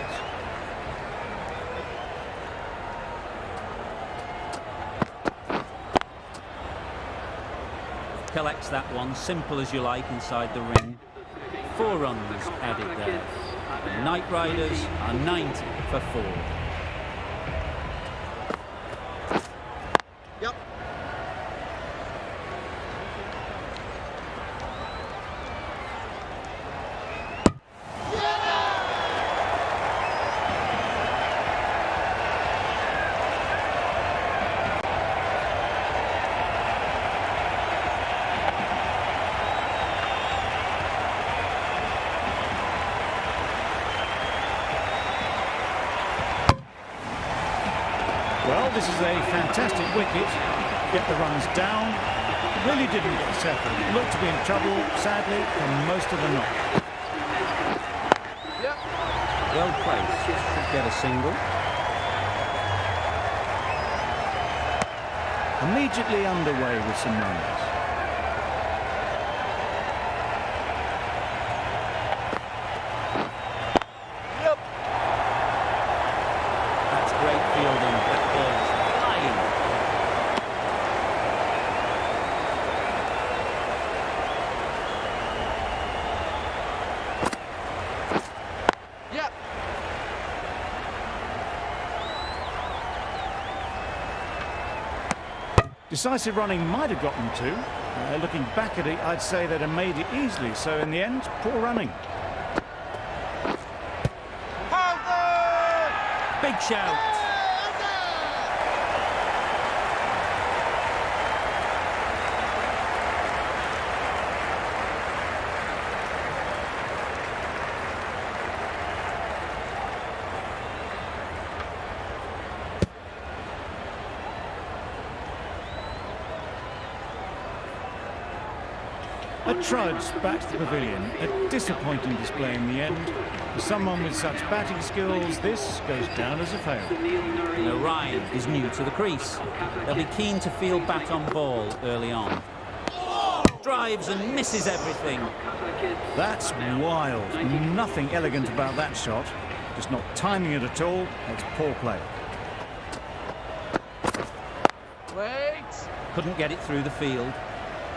Collects that one, simple as you like, inside the ring. 4 runs added there. The Knight Riders are 90 for 4. Yep. Well, this is a fantastic wicket. Get the runs down. Really didn't get settled. Looked to be in trouble, sadly, for most of the knock. Yep. Well placed. Should get a single. Immediately underway with some runs. Yep. That's great fielding. That ball's flying. Yep. Decisive running might have gotten 2. Looking back at it, I'd say they'd have made it easily. So in the end, poor running. Big shout. A trudge back to the pavilion. A disappointing display in the end. For someone with such batting skills, this goes down as a fail. And Orion is new to the crease. They'll be keen to field bat on ball early on. Drives and misses everything. That's wild. Nothing elegant about that shot. Just not timing it at all. It's poor play. Wait. Couldn't get it through the field.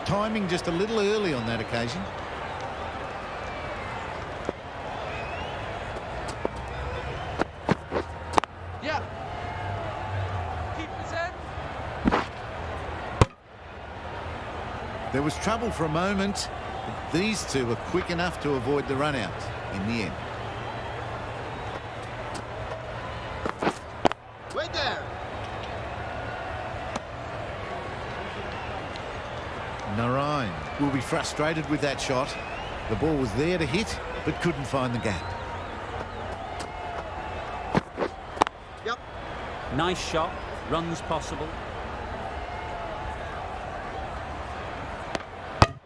Timing just a little early on that occasion. Yeah. Keep his end. There was trouble for a moment, but these two were quick enough to avoid the run out in the end. Way down. Narayan will be frustrated with that shot. The ball was there to hit, but couldn't find the gap. Yep. Nice shot. Runs possible.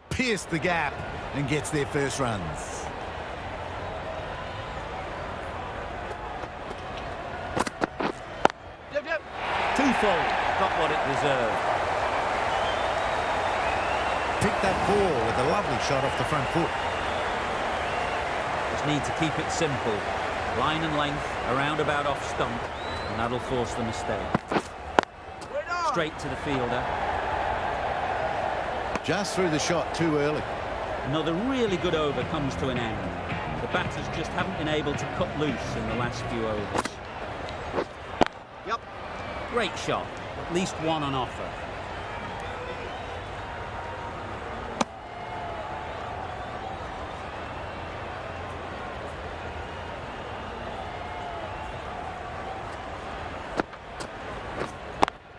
Pierced the gap and gets their first runs. Yep, yep. Twofold. Got what it deserved. Picked that ball with a lovely shot off the front foot. Just need to keep it simple. Line and length, around about off stump, and that'll force the mistake. Wait on. Straight to the fielder. Just threw the shot too early. Another really good over comes to an end. The batters just haven't been able to cut loose in the last few overs. Yep. Great shot. At least one on offer.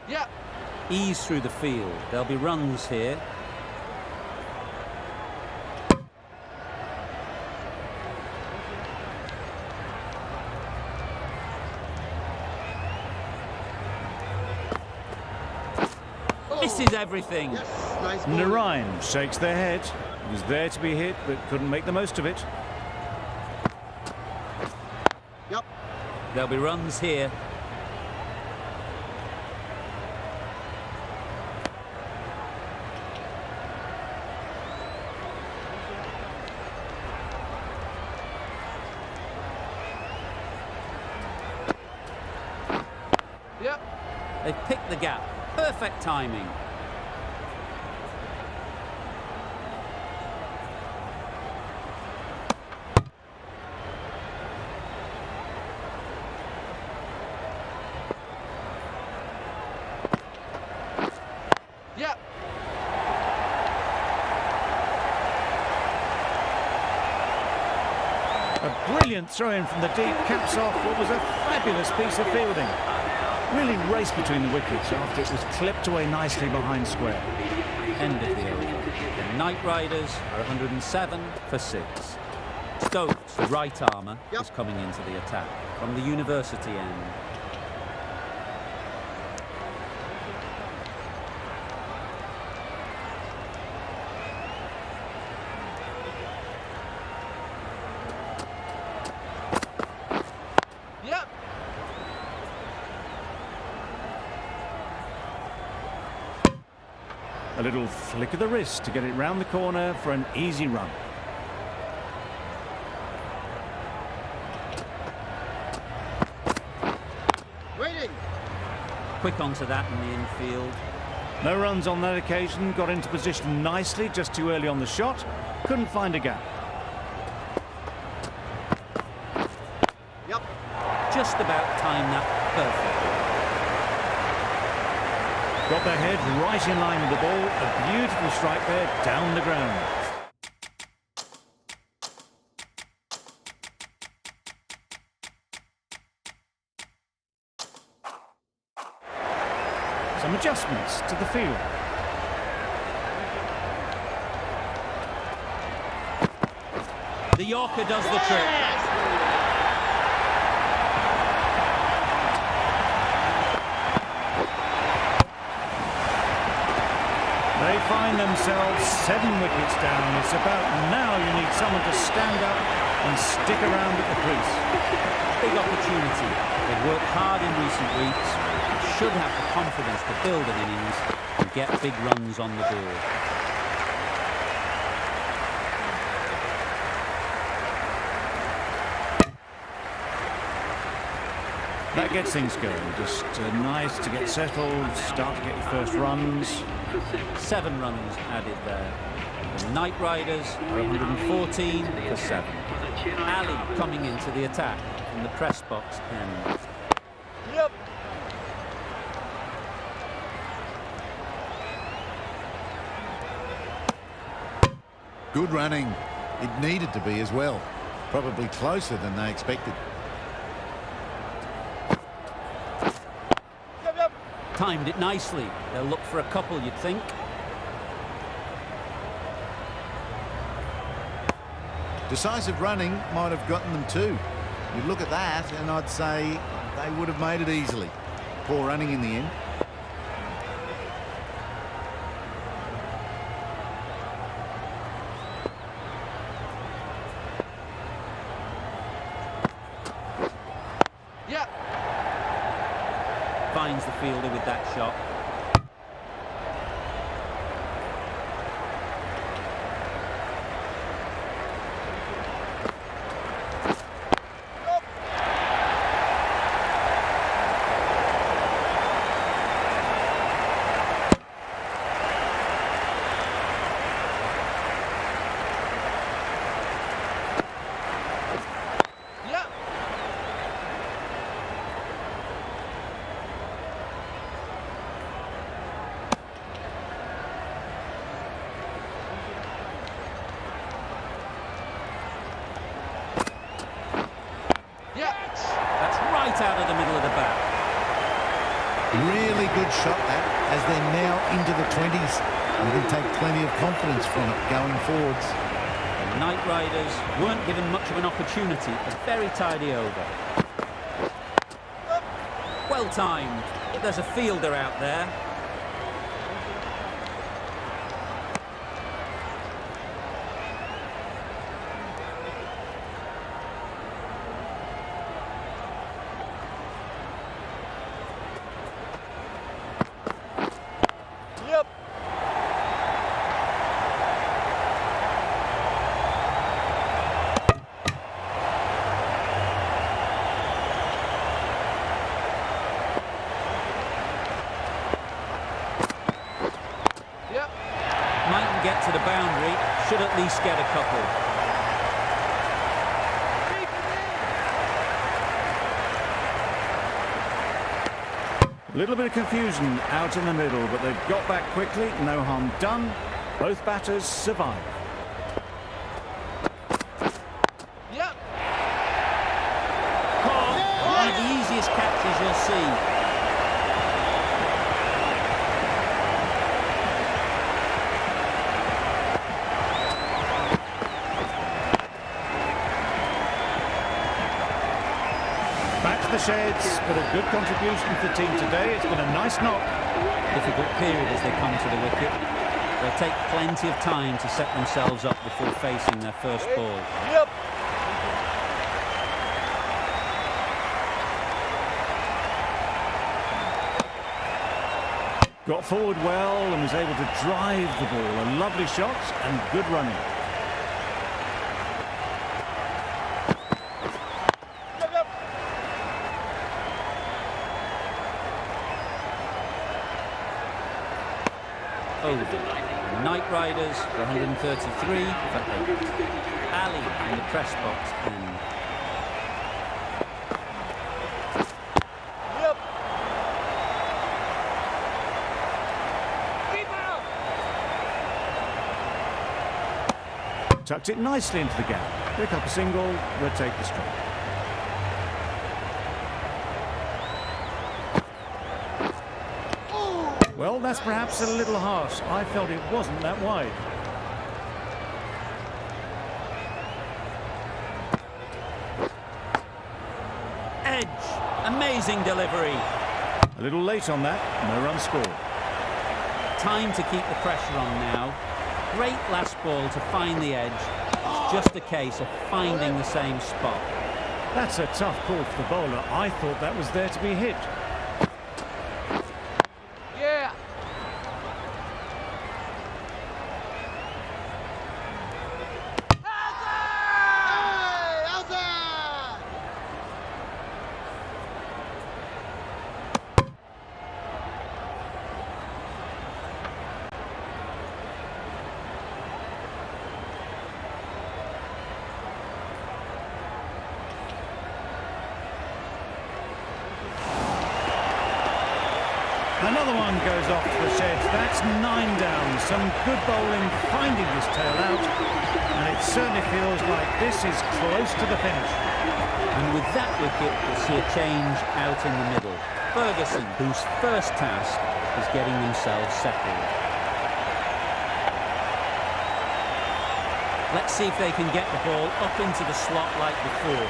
Yeah. Ease through the field. There'll be runs here. Misses everything. Yes. Nice ball. Narayan shakes their head. He was there to be hit, but couldn't make the most of it. Yep. There'll be runs here. Yep. They've picked the gap. Perfect timing. Yep. A brilliant throw-in from the deep caps off what was a fabulous piece of fielding. Really raced between the wickets after it was clipped away nicely behind square. End of the over. The Knight Riders are 107 for 6. Stokes, the right armour, Yep. is coming into the attack from the university end. Yep. A little flick of the wrist to get it round the corner for an easy run. Waiting. Quick onto that in the infield. No runs on that occasion, got into position nicely, just too early on the shot. Couldn't find a gap. Yep. Just about timed that perfectly. Got their head right in line with the ball. A beautiful strike there, down the ground. Some adjustments to the field. The Yorker does the trick. They find themselves 7 wickets down. It's about now you need someone to stand up and stick around at the crease. Big opportunity. They've worked hard in recent weeks. They should have the confidence to build an innings and get big runs on the board. That gets things going. Just nice to get settled, start to get your first runs. 7 runs added there. The Knight Riders are 114 for 7. Ali coming into the attack from the press box end. Yep. Good running. It needed to be as well. Probably closer than they expected. Yep, yep. Timed it nicely. They'll look for a couple, you'd think. Decisive running might have gotten them too. You'd look at that and I'd say they would have made it easily. Poor running in the end. Yeah. Finds the fielder with that shot. Yeah. Yeah. That's right out of the middle of the bat. Really good shot that, as they're now into the 20s. You can take plenty of confidence from it going forwards. The Knight Riders weren't given much of an opportunity. A very tidy over. Well timed, but there's a fielder out there. Yep. Yep. Mightn't get to the boundary, should at least get a couple. A little bit of confusion out in the middle, but they've got back quickly. No harm done. Both batters survive. Yep. Caught. One of the easiest catches you'll see. Back to the sheds, but a good contribution for the team today. It's been a nice knock. Difficult period as they come to the wicket. They'll take plenty of time to set themselves up before facing their first ball. Yep. Got forward well and was able to drive the ball. A lovely shot and good running. Yep, yep. Over. The Knight Riders for 133 for 8. Ali in the press box end. Yep. Tucked it nicely into the gap. Pick up a single, rotate the strike. Well, that's perhaps a little harsh. I felt it wasn't that wide. Edge. Amazing delivery. A little late on that, no run scored. Time to keep the pressure on now. Great last ball to find the edge. It's just a case of finding the same spot. That's a tough call for the bowler. I thought that was there to be hit. Yeah. Hey, outside! Another one goes off to the sheds. That's 9 down. Some good bowling finding this tail out. And it certainly feels like this is close to the finish. And with that wicket, we'll see a change out in the middle. Ferguson, whose first task is getting themselves settled. Let's see if they can get the ball up into the slot like before.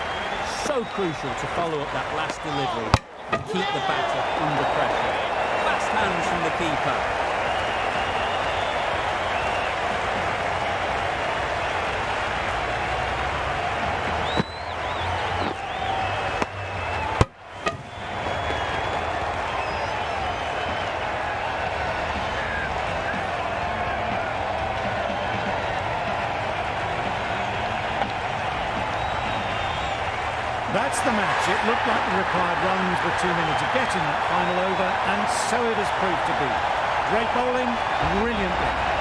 So crucial to follow up that last delivery and keep the batter under pressure. Fast hands from the keeper. That's the match. It looked like the required runs were too many to get in that final over, and so it has proved to be. Great bowling, brilliantly.